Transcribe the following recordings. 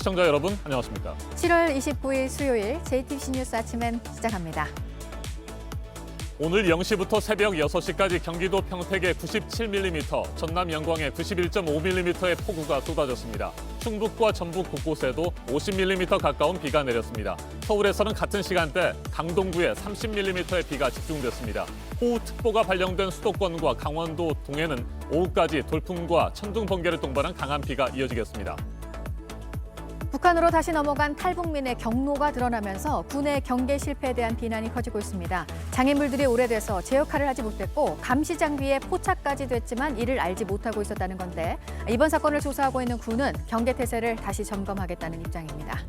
시청자 여러분, 안녕하십니까? 7월 29일 수요일 JTBC 뉴스 아침엔 시작합니다. 오늘 0시부터 새벽 6시까지 경기도 평택에 97mm, 전남 영광에 91.5mm의 폭우가 쏟아졌습니다. 충북과 전북 곳곳에도 50mm 가까운 비가 내렸습니다. 서울에서는 같은 시간대 강동구에 30mm의 비가 집중됐습니다. 호우특보가 발령된 수도권과 강원도 동해는 오후까지 돌풍과 천둥 번개를 동반한 강한 비가 이어지겠습니다. 북한으로 다시 넘어간 탈북민의 경로가 드러나면서 군의 경계 실패에 대한 비난이 커지고 있습니다. 장애물들이 오래돼서 제 역할을 하지 못했고 감시 장비에 포착까지 됐지만 이를 알지 못하고 있었다는 건데 이번 사건을 조사하고 있는 군은 경계 태세를 다시 점검하겠다는 입장입니다.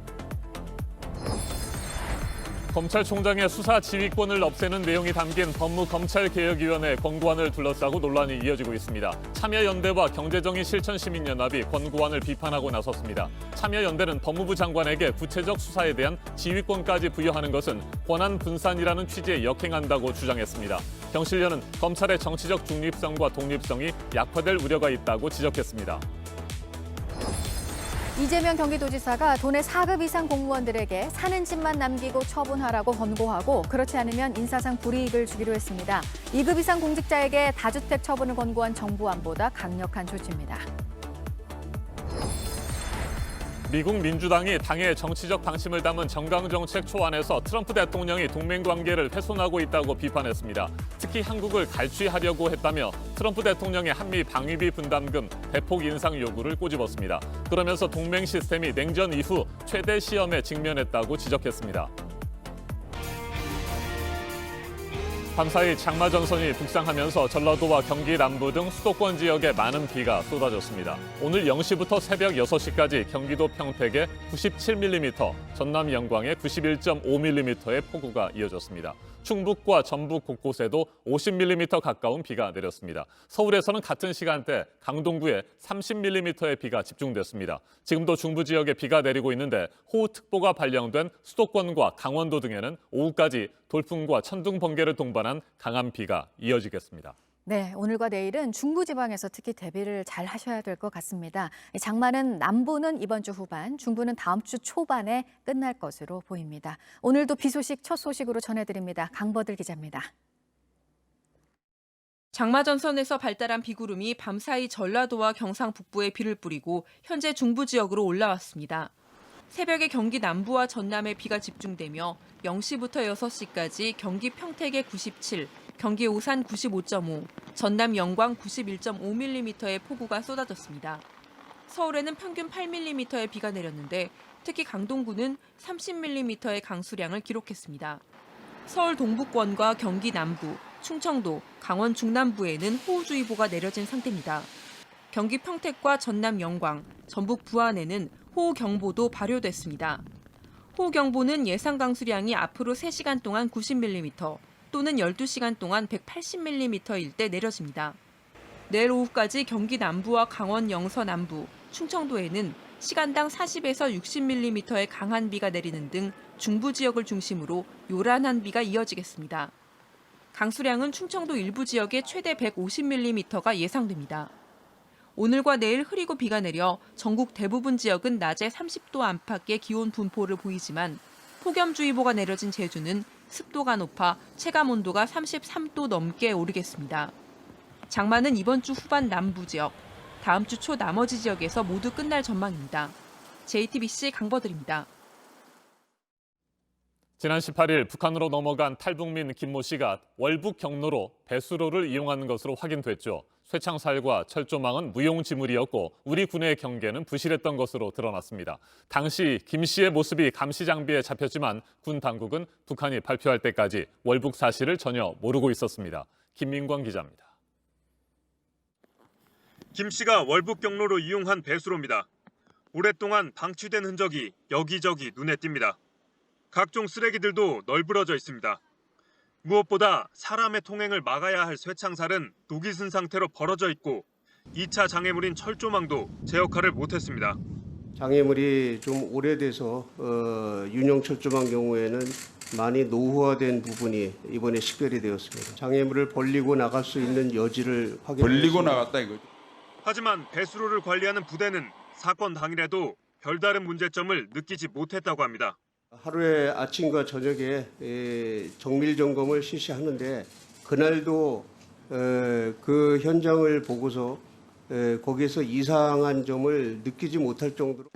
검찰총장의 수사 지휘권을 없애는 내용이 담긴 법무검찰개혁위원회 권고안을 둘러싸고 논란이 이어지고 있습니다. 참여연대와 경제정의실천시민연합이 권고안을 비판하고 나섰습니다. 참여연대는 법무부 장관에게 구체적 수사에 대한 지휘권까지 부여하는 것은 권한 분산이라는 취지에 역행한다고 주장했습니다. 경실련은 검찰의 정치적 중립성과 독립성이 약화될 우려가 있다고 지적했습니다. 이재명 경기도지사가 도내 4급 이상 공무원들에게 사는 집만 남기고 처분하라고 권고하고 그렇지 않으면 인사상 불이익을 주기로 했습니다. 2급 이상 공직자에게 다주택 처분을 권고한 정부안보다 강력한 조치입니다. 미국 민주당이 당의 정치적 방침을 담은 정강정책 초안에서 트럼프 대통령이 동맹관계를 훼손하고 있다고 비판했습니다. 특히 한국을 갈취하려고 했다며 트럼프 대통령의 한미 방위비 분담금 대폭 인상 요구를 꼬집었습니다. 그러면서 동맹 시스템이 냉전 이후 최대 시험에 직면했다고 지적했습니다. 밤사이 장마 전선이 북상하면서 전라도와 경기 남부 등 수도권 지역에 많은 비가 쏟아졌습니다. 오늘 0시부터 새벽 6시까지 경기도 평택에 97mm, 전남 영광에 91.5mm의 폭우가 이어졌습니다. 충북과 전북 곳곳에도 50mm 가까운 비가 내렸습니다. 서울에서는 같은 시간대 강동구에 30mm의 비가 집중됐습니다. 지금도 중부 지역에 비가 내리고 있는데 호우특보가 발령된 수도권과 강원도 등에는 오후까지 돌풍과 천둥 번개를 동반한 강한 비가 이어지겠습니다. 네, 오늘과 내일은 중부지방에서 특히 대비를 잘 하셔야 될 것 같습니다. 장마는 남부는 이번 주 후반, 중부는 다음 주 초반에 끝날 것으로 보입니다. 오늘도 비 소식 첫 소식으로 전해드립니다. 강버들 기자입니다. 장마전선에서 발달한 비구름이 밤사이 전라도와 경상 북부에 비를 뿌리고 현재 중부 지역으로 올라왔습니다. 새벽에 경기 남부와 전남에 비가 집중되며 0시부터 6시까지 경기 평택에 97, 경기 오산 95.5, 전남 영광 91.5mm의 폭우가 쏟아졌습니다. 서울에는 평균 8mm의 비가 내렸는데 특히 강동구는 30mm의 강수량을 기록했습니다. 서울 동부권과 경기 남부, 충청도, 강원 중남부에는 호우주의보가 내려진 상태입니다. 경기 평택과 전남 영광, 전북 부안에는 호우경보도 발효됐습니다. 호우경보는 예상 강수량이 앞으로 3시간 동안 90mm 또는 12시간 동안 180mm일 때 내려집니다. 내일 오후까지 경기 남부와 강원 영서 남부, 충청도에는 시간당 40에서 60mm의 강한 비가 내리는 등 중부 지역을 중심으로 요란한 비가 이어지겠습니다. 강수량은 충청도 일부 지역에 최대 150mm가 예상됩니다. 오늘과 내일 흐리고 비가 내려 전국 대부분 지역은 낮에 30도 안팎의 기온 분포를 보이지만 폭염주의보가 내려진 제주는 습도가 높아 체감온도가 33도 넘게 오르겠습니다. 장마는 이번 주 후반 남부 지역, 다음 주 초 나머지 지역에서 모두 끝날 전망입니다. JTBC 강버들입니다. 지난 18일 북한으로 넘어간 탈북민 김모 씨가 월북 경로로 배수로를 이용하는 것으로 확인됐죠. 쇠창살과 철조망은 무용지물이었고 우리 군의 경계는 부실했던 것으로 드러났습니다. 당시 김 씨의 모습이 감시 장비에 잡혔지만 군 당국은 북한이 발표할 때까지 월북 사실을 전혀 모르고 있었습니다. 김민광 기자입니다. 김 씨가 월북 경로로 이용한 배수로입니다. 오랫동안 방치된 흔적이 여기저기 눈에 띕니다. 각종 쓰레기들도 널브러져 있습니다. 무엇보다 사람의 통행을 막아야 할 쇠창살은 녹이 쓴 상태로 벌어져 있고 2차 장애물인 철조망도 제 역할을 못했습니다. 장애물이 좀 오래돼서 윤형 철조망 경우에는 많이 노후화된 부분이 이번에 식별이 되었습니다. 장애물을 벌리고 나갈 수 있는 여지를 확인했습니다. 벌리고 나갔다 이거죠. 하지만 배수로를 관리하는 부대는 사건 당일에도 별다른 문제점을 느끼지 못했다고 합니다. 하루에 아침과 저녁에 정밀 점검을 실시하는데 그날도 그 현장을 보고서 거기에서 이상한 점을 느끼지 못할 정도로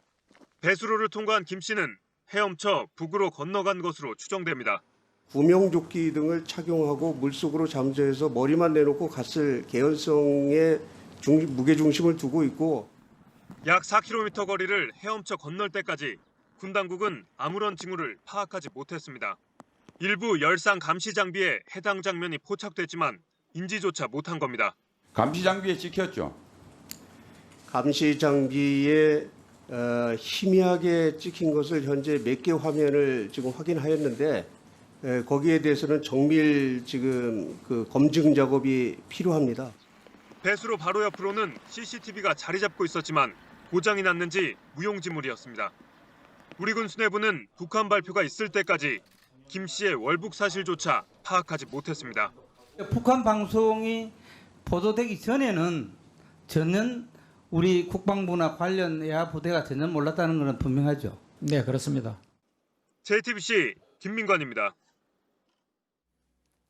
배수로를 통과한 김 씨는 헤엄쳐 북으로 건너간 것으로 추정됩니다. 구명조끼 등을 착용하고 물속으로 잠수해서 머리만 내놓고 갔을 개연성에 무게중심을 두고 있고 약 4km 거리를 헤엄쳐 건널 때까지 군 당국은 아무런 징후를 파악하지 못했습니다. 일부 열상 감시 장비에 해당 장면이 포착됐지만 인지조차 못한 겁니다. 감시 장비에 찍혔죠. 감시 장비에 희미하게 찍힌 것을 현재 몇 개 화면을 지금 확인하였는데 거기에 대해서는 정밀 지금 그 검증 작업이 필요합니다. 배수로 바로 옆으로는 CCTV가 자리 잡고 있었지만 고장이 났는지 무용지물이었습니다. 우리 군 수뇌부는 북한 발표가 있을 때까지 김 씨의 월북 사실조차 파악하지 못했습니다. 북한 방송이 보도되기 전에는 전혀 우리 국방부나 관련 예하 부대가 전혀 몰랐다는 것은 분명하죠. 네, 그렇습니다. JTBC 김민관입니다.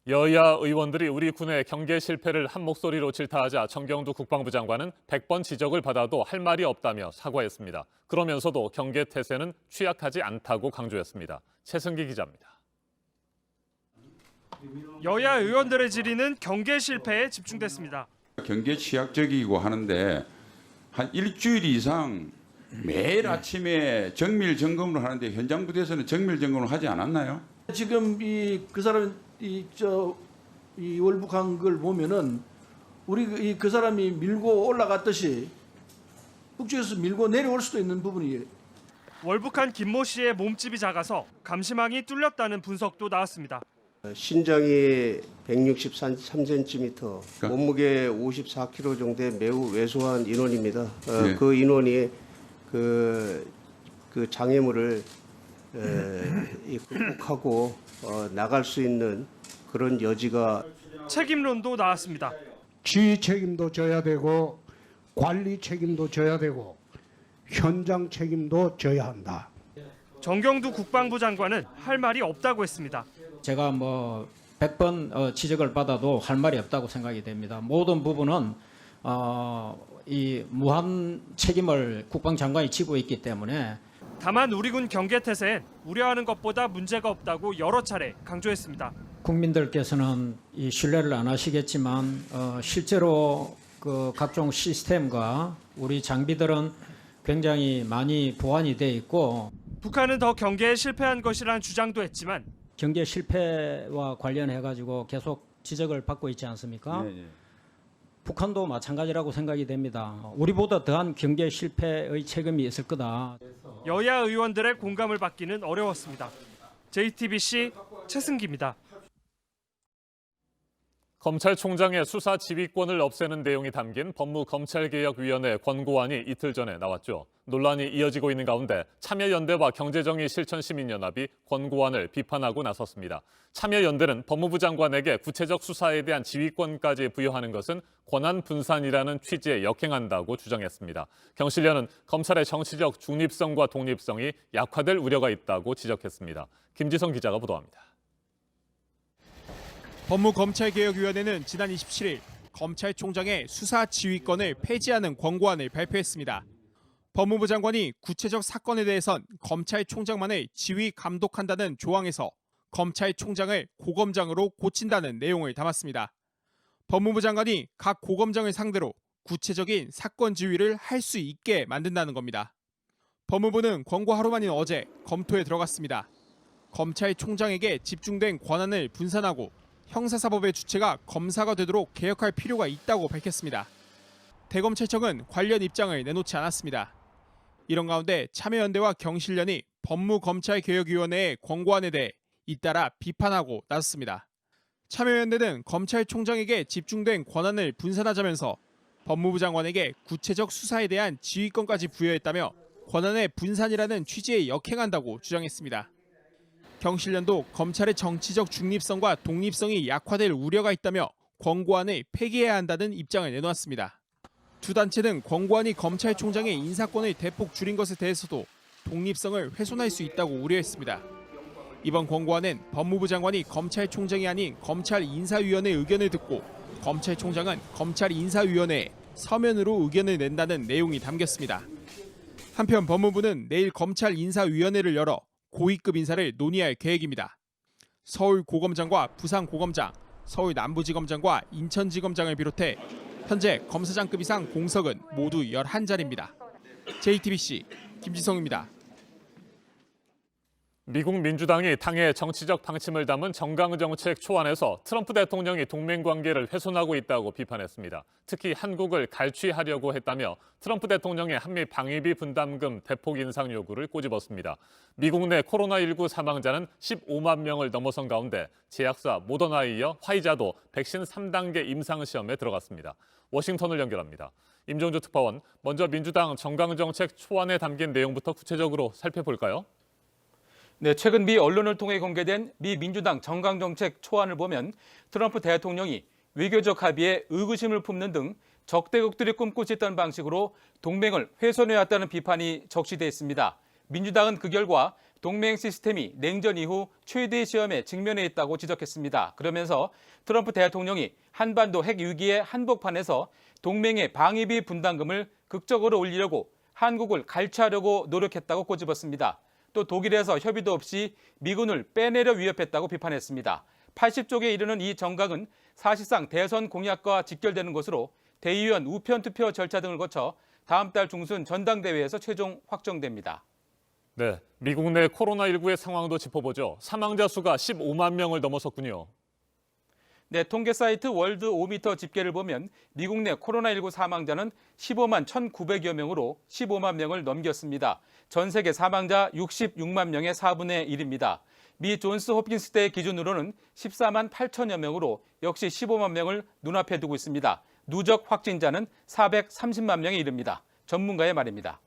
여야 의원들이 우리 군의 경계 실패를 한 목소리로 질타하자 정경두 국방부 장관은 100번 지적을 받아도 할 말이 없다며 사과했습니다. 그러면서도 경계 태세는 취약하지 않다고 강조했습니다. 최승기 기자입니다. 여야 의원들의 질의는 경계 실패에 집중됐습니다. 경계 취약적이고 하는데 한 일주일 이상 매일 아침에 정밀 점검을 하는데 현장 부대에서는 정밀 점검을 하지 않았나요? 지금 그 사람 이 월북한 걸 보면은 우리 그 사람이 밀고 올라갔듯이 북쪽에서 밀고 내려올 수도 있는 부분이에요. 월북한 김모 씨의 몸집이 작아서 감시망이 뚫렸다는 분석도 나왔습니다. 신장이 163cm, 몸무게 54kg 정도의 매우 왜소한 인원입니다. 네. 그 인원이 그 장애물을 극복하고 나갈 수 있는 그런 여지가 책임론도 나왔습니다. 지휘 책임도 져야 되고 관리 책임도 져야 되고 현장 책임도 져야 한다. 정경두 국방부 장관은 할 말이 없다고 했습니다. 제가 100번 지적을 받아도 할 말이 없다고 생각이 됩니다. 모든 부분은 이 무한 책임을 국방장관이 지고 있기 때문에 다만 우리 군 경계 태세엔 우려하는 것보다 문제가 없다고 여러 차례 강조했습니다. 국민들께서는 이 신뢰를 안 하시겠지만 실제로 그 각종 시스템과 우리 장비들은 굉장히 많이 보완이 돼 있고 북한은 더 경계에 실패한 것이라는 주장도 했지만 경계 실패와 관련해 가지고 계속 지적을 받고 있지 않습니까? 네, 네. 북한도 마찬가지라고 생각이 됩니다. 우리보다 더한 경계 실패의 책임이 있을 거다. 여야 의원들의 공감을 받기는 어려웠습니다. JTBC 최승기입니다. 검찰총장의 수사 지휘권을 없애는 내용이 담긴 법무검찰개혁위원회 권고안이 이틀 전에 나왔죠. 논란이 이어지고 있는 가운데 참여연대와 경제정의실천시민연합이 권고안을 비판하고 나섰습니다. 참여연대는 법무부 장관에게 구체적 수사에 대한 지휘권까지 부여하는 것은 권한 분산이라는 취지에 역행한다고 주장했습니다. 경실련은 검찰의 정치적 중립성과 독립성이 약화될 우려가 있다고 지적했습니다. 김지성 기자가 보도합니다. 법무검찰개혁위원회는 지난 27일 검찰총장의 수사 지휘권을 폐지하는 권고안을 발표했습니다. 법무부 장관이 구체적 사건에 대해선 검찰총장만을 지휘 감독한다는 조항에서 검찰총장을 고검장으로 고친다는 내용을 담았습니다. 법무부 장관이 각 고검장을 상대로 구체적인 사건 지휘를 할 수 있게 만든다는 겁니다. 법무부는 권고 하루 만인 어제 검토에 들어갔습니다. 검찰총장에게 집중된 권한을 분산하고 형사사법의 주체가 검사가 되도록 개혁할 필요가 있다고 밝혔습니다. 대검찰청은 관련 입장을 내놓지 않았습니다. 이런 가운데 참여연대와 경실련이 법무검찰개혁위원회의 권고안에 대해 잇따라 비판하고 나섰습니다. 참여연대는 검찰총장에게 집중된 권한을 분산하자면서 법무부 장관에게 구체적 수사에 대한 지휘권까지 부여했다며 권한의 분산이라는 취지에 역행한다고 주장했습니다. 경실련도 검찰의 정치적 중립성과 독립성이 약화될 우려가 있다며 권고안을 폐기해야 한다는 입장을 내놓았습니다. 두 단체는 권고안이 검찰총장의 인사권을 대폭 줄인 것에 대해서도 독립성을 훼손할 수 있다고 우려했습니다. 이번 권고안은 법무부 장관이 검찰총장이 아닌 검찰인사위원회 의견을 듣고 검찰총장은 검찰인사위원회에 서면으로 의견을 낸다는 내용이 담겼습니다. 한편 법무부는 내일 검찰인사위원회를 열어 고위급 인사를 논의할 계획입니다. 서울고검장과 부산고검장, 서울남부지검장과 인천지검장을 비롯해 현재 검사장급 이상 공석은 모두 11자리입니다. JTBC 김지성입니다. 미국 민주당이 당의 정치적 방침을 담은 정강정책 초안에서 트럼프 대통령이 동맹관계를 훼손하고 있다고 비판했습니다. 특히 한국을 갈취하려고 했다며 트럼프 대통령의 한미 방위비 분담금 대폭 인상 요구를 꼬집었습니다. 미국 내 코로나19 사망자는 15만 명을 넘어선 가운데 제약사 모더나에 이어 화이자도 백신 3단계 임상시험에 들어갔습니다. 워싱턴을 연결합니다. 임종주 특파원, 먼저 민주당 정강정책 초안에 담긴 내용부터 구체적으로 살펴볼까요? 네, 최근 미 언론을 통해 공개된 미 민주당 정강정책 초안을 보면 트럼프 대통령이 외교적 합의에 의구심을 품는 등 적대국들이 꿈꾸고 있던 방식으로 동맹을 훼손해왔다는 비판이 적시돼 있습니다. 민주당은 그 결과 동맹 시스템이 냉전 이후 최대의 시험에 직면해 있다고 지적했습니다. 그러면서 트럼프 대통령이 한반도 핵 위기의 한복판에서 동맹의 방위비 분담금을 극적으로 올리려고 한국을 갈취하려고 노력했다고 꼬집었습니다. 또 독일에서 협의도 없이 미군을 빼내려 위협했다고 비판했습니다. 80쪽에 이르는 이 정강은 사실상 대선 공약과 직결되는 것으로 대의원 우편 투표 절차 등을 거쳐 다음 달 중순 전당대회에서 최종 확정됩니다. 네, 미국 내 코로나19의 상황도 짚어보죠. 사망자 수가 15만 명을 넘어섰군요. 네, 통계 사이트 월드 오미터 집계를 보면 미국 내 코로나19 사망자는 15만 1,900여 명으로 15만 명을 넘겼습니다. 전 세계 사망자 66만 명의 4분의 1입니다. 미 존스 홉킨스대 기준으로는 14만 8천여 명으로 역시 15만 명을 눈앞에 두고 있습니다. 누적 확진자는 430만 명에 이릅니다. 전문가의 말입니다.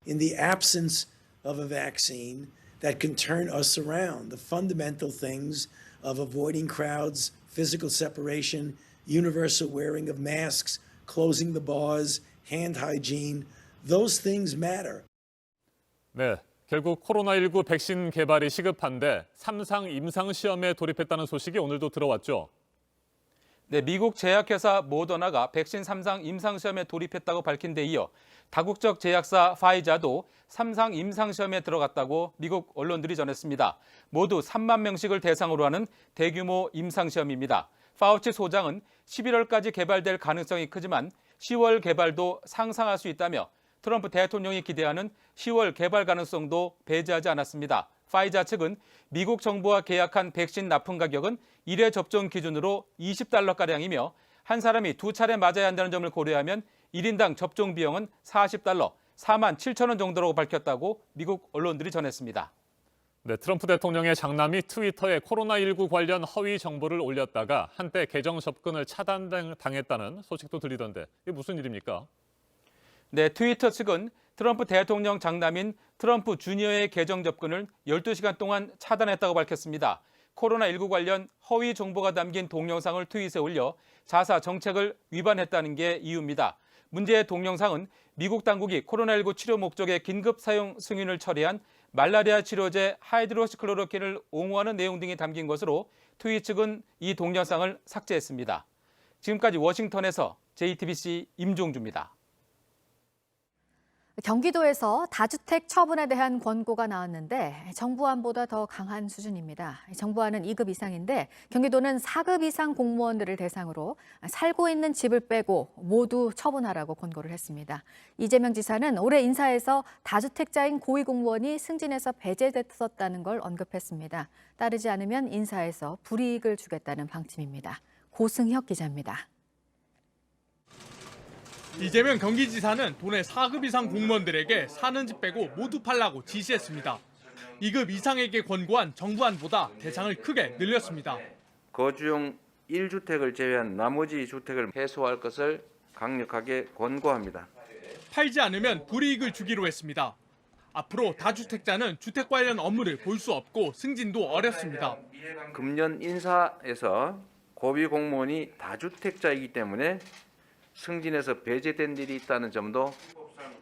In the absence of a vaccine that can turn us around, the fundamental things of avoiding crowds, physical separation, universal wearing of masks, closing the bars, hand hygiene, those things matter. 네, 결국 코로나19 백신 개발이 시급한데 3상 임상시험에 돌입했다는 소식이 오늘도 들어왔죠. 네, 미국 제약회사 모더나가 백신 3상 임상시험에 돌입했다고 밝힌 데 이어 다국적 제약사 파이자도 3상 임상시험에 들어갔다고 미국 언론들이 전했습니다. 모두 3만 명씩을 대상으로 하는 대규모 임상시험입니다. 파우치 소장은 11월까지 개발될 가능성이 크지만 10월 개발도 상상할 수 있다며 트럼프 대통령이 기대하는 10월 개발 가능성도 배제하지 않았습니다. 파이자 측은 미국 정부와 계약한 백신 납품 가격은 1회 접종 기준으로 $20가량이며 한 사람이 2차례 맞아야 한다는 점을 고려하면 1인당 접종 비용은 $40, 4만 7천 원 정도라고 밝혔다고 미국 언론들이 전했습니다. 네, 트럼프 대통령의 장남이 트위터에 코로나19 관련 허위 정보를 올렸다가 한때 계정 접근을 차단당했다는 소식도 들리던데 이게 무슨 일입니까? 네, 트위터 측은 트럼프 대통령 장남인 트럼프 주니어의 계정 접근을 12시간 동안 차단했다고 밝혔습니다. 코로나19 관련 허위 정보가 담긴 동영상을 트윗에 올려 자사 정책을 위반했다는 게 이유입니다. 문제의 동영상은 미국 당국이 코로나19 치료 목적의 긴급 사용 승인을 처리한 말라리아 치료제 하이드로시클로로킨을 옹호하는 내용 등이 담긴 것으로 트윗 측은 이 동영상을 삭제했습니다. 지금까지 워싱턴에서 JTBC 임종주입니다. 경기도에서 다주택 처분에 대한 권고가 나왔는데 정부안보다 더 강한 수준입니다. 정부안은 2급 이상인데 경기도는 4급 이상 공무원들을 대상으로 살고 있는 집을 빼고 모두 처분하라고 권고를 했습니다. 이재명 지사는 올해 인사에서 다주택자인 고위공무원이 승진해서 배제됐었다는 걸 언급했습니다. 따르지 않으면 인사에서 불이익을 주겠다는 방침입니다. 고승혁 기자입니다. 이재명 경기지사는 도내 4급 이상 공무원들에게 사는 집 빼고 모두 팔라고 지시했습니다. 2급 이상에게 권고한 정부안보다 대상을 크게 늘렸습니다. 거주용 1주택을 제외한 나머지 주택을 해소할 것을 강력하게 권고합니다. 팔지 않으면 불이익을 주기로 했습니다. 앞으로 다주택자는 주택 관련 업무를 볼 수 없고 승진도 어렵습니다. 금년 인사에서 고위 공무원이 다주택자이기 때문에 승진해서 배제된 일이 있다는 점도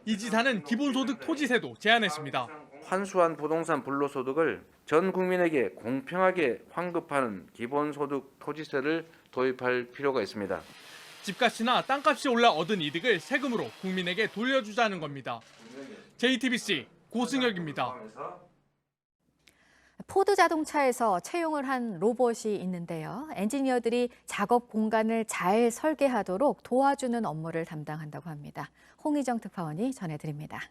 이 지사는 기본소득 토지세도 제안했습니다. 환수한 부동산 불로소득을 전 국민에게 공평하게 환급하는 기본소득 토지세를 도입할 필요가 있습니다. 집값이나 땅값이 올라 얻은 이득을 세금으로 국민에게 돌려주자는 겁니다. JTBC 고승혁입니다. 포드 자동차에서 채용을 한 로봇이 있는데요. 엔지니어들이 작업 공간을 잘 설계하도록 도와주는 업무를 담당한다고 합니다. 홍희정 특파원이 전해드립니다.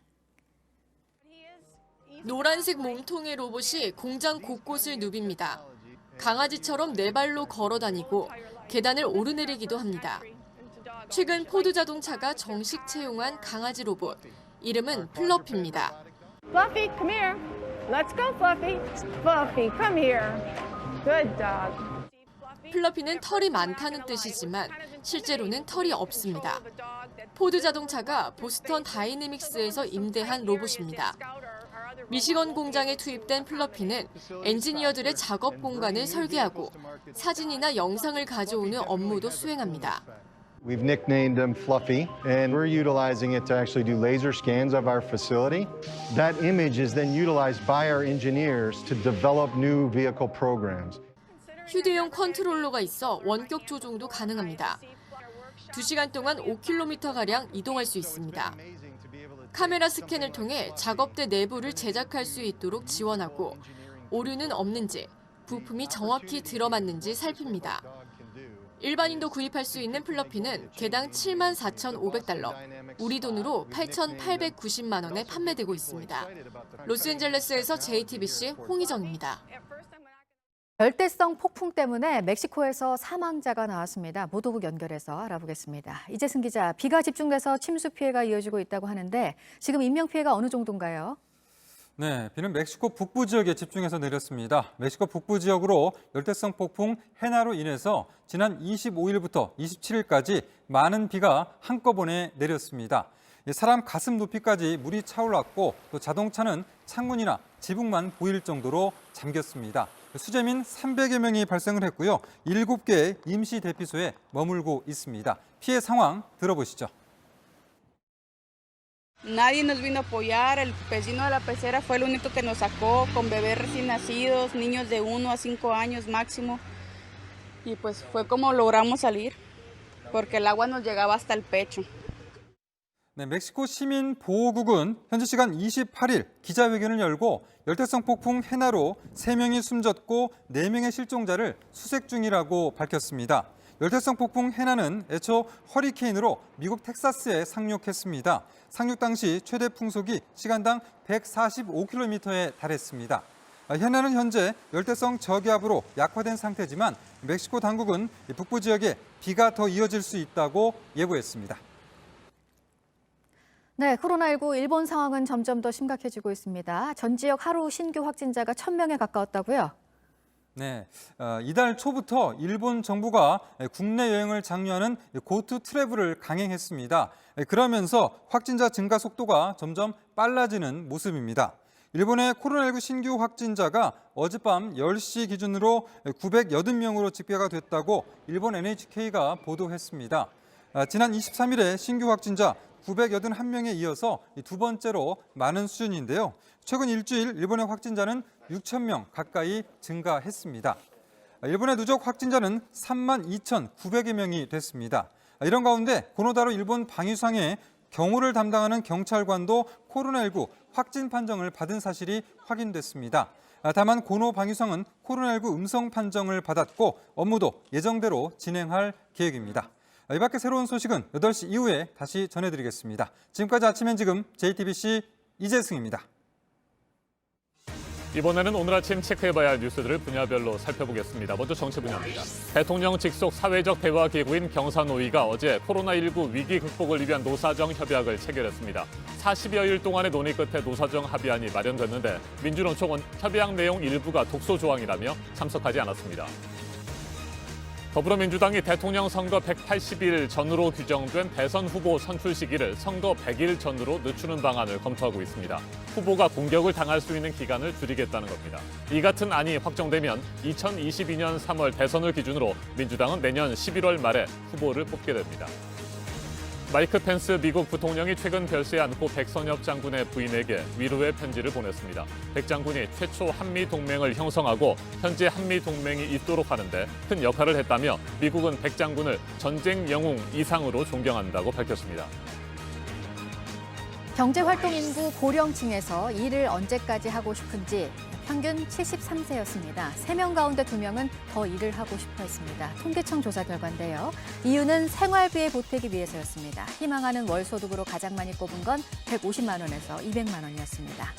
노란색 몸통의 로봇이 공장 곳곳을 누빕니다. 강아지처럼 네 발로 걸어 다니고 계단을 오르내리기도 합니다. 최근 포드 자동차가 정식 채용한 강아지 로봇, 이름은 플러피입니다. Fluffy, come here. Let's go, Fluffy. Fluffy, come here. Good dog. 플러피는 털이 많다는 뜻이지만 실제로는 털이 없습니다. 포드 자동차가 보스턴 다이내믹스에서 임대한 로봇입니다. 미시건 공장에 투입된 플러피는 엔지니어들의 작업 공간을 설계하고 사진이나 영상을 가져오는 업무도 수행합니다. We've nicknamed him Fluffy, and we're utilizing it to actually do laser scans of our facility. That image is then utilized by our engineers to develop new vehicle programs. 휴대용 컨트롤러가 있어 원격 조종도 가능합니다. 2시간 동안 5km가량 이동할 수 있습니다. 카메라 스캔을 통해 작업대 내부를 제작할 수 있도록 지원하고 오류는 없는지, 부품이 정확히 들어맞는지 살핍니다. 일반인도 구입할 수 있는 플러피는 개당 74,500달러, 우리 돈으로 8,890만 원에 판매되고 있습니다. 로스앤젤레스에서 JTBC 홍희정입니다. 열대성 폭풍 때문에 멕시코에서 사망자가 나왔습니다. 보도국 연결해서 알아보겠습니다. 이재승 기자, 비가 집중돼서 침수 피해가 이어지고 있다고 하는데 지금 인명 피해가 어느 정도인가요? 네, 비는 멕시코 북부 지역에 집중해서 내렸습니다. 멕시코 북부 지역으로 열대성 폭풍 헤나로 인해서 지난 25일부터 27일까지 많은 비가 한꺼번에 내렸습니다. 사람 가슴 높이까지 물이 차올랐고 또 자동차는 창문이나 지붕만 보일 정도로 잠겼습니다. 수재민 300여 명이 발생을 했고요. 7개의 임시 대피소에 머물고 있습니다. 피해 상황 들어보시죠. Nadie nos vino a apoyar, el vecino de la pecera fue el único que nos sacó con bebés recién nacidos, niños de 1 a 5 años máximo. Y pues fue como logramos salir, porque el agua nos llegaba hasta el pecho. 네, 멕시코 시민 보호국은 현지 시간 28일 기자회견을 열고 열대성 폭풍 헤나로 3명이 숨졌고 4명의 실종자를 수색 중이라고 밝혔습니다. 열대성 폭풍 헤나는 애초 허리케인으로 미국 텍사스에 상륙했습니다. 상륙 당시 최대 풍속이 시간당 145km에 달했습니다. 헤나는 현재 열대성 저기압으로 약화된 상태지만 멕시코 당국은 북부 지역에 비가 더 이어질 수 있다고 예보했습니다. 네, 코로나19 일본 상황은 점점 더 심각해지고 있습니다. 전 지역 하루 신규 확진자가 1,000명에 가까웠다고요? 네, 이달 초부터 일본 정부가 국내 여행을 장려하는 고투 트래블을 강행했습니다. 그러면서 확진자 증가 속도가 점점 빨라지는 모습입니다. 일본의 코로나19 신규 확진자가 어젯밤 10시 기준으로 980명으로 집계가 됐다고 일본 NHK가 보도했습니다. 지난 23일에 신규 확진자 981명에 이어서 두 번째로 많은 수준인데요. 최근 일주일 일본의 확진자는 6,000명 가까이 증가했습니다. 일본의 누적 확진자는 32,900여 명이 됐습니다. 이런 가운데 고노다로 일본 방위상의 경호를 담당하는 경찰관도 코로나19 확진 판정을 받은 사실이 확인됐습니다. 다만 고노 방위상은 코로나19 음성 판정을 받았고 업무도 예정대로 진행할 계획입니다. 이 밖에 새로운 소식은 8시 이후에 다시 전해드리겠습니다. 지금까지 아침 지금 JTBC 이재승입니다. 이번에는 오늘 아침 체크해봐야 할 뉴스들을 분야별로 살펴보겠습니다. 먼저 정치 분야입니다. 대통령 직속 사회적 대화 기구인 경사노위가 어제 코로나19 위기 극복을 위한 노사정 협약을 체결했습니다. 40여일 동안의 논의 끝에 노사정 합의안이 마련됐는데 민주노 총은 협약 내용 일부가 독소 조항이라며 참석하지 않았습니다. 더불어민주당이 대통령 선거 180일 전으로 규정된 대선 후보 선출 시기를 선거 100일 전으로 늦추는 방안을 검토하고 있습니다. 후보가 공격을 당할 수 있는 기간을 줄이겠다는 겁니다. 이 같은 안이 확정되면 2022년 3월 대선을 기준으로 민주당은 내년 11월 말에 후보를 뽑게 됩니다. 마이크 펜스 미국 부통령이 최근 별세한 고 백선엽 장군의 부인에게 위로의 편지를 보냈습니다. 백 장군이 최초 한미 동맹을 형성하고 현재 한미 동맹이 있도록 하는데 큰 역할을 했다며 미국은 백 장군을 전쟁 영웅 이상으로 존경한다고 밝혔습니다. 경제활동 인구 고령층에서 일을 언제까지 하고 싶은지 평균 73세였습니다. 3명 가운데 2명은 더 일을 하고 싶어 했습니다. 통계청 조사 결과인데요. 이유는 생활비에 보태기 위해서였습니다. 희망하는 월 소득으로 가장 많이 꼽은 건 150만 원에서 200만 원이었습니다.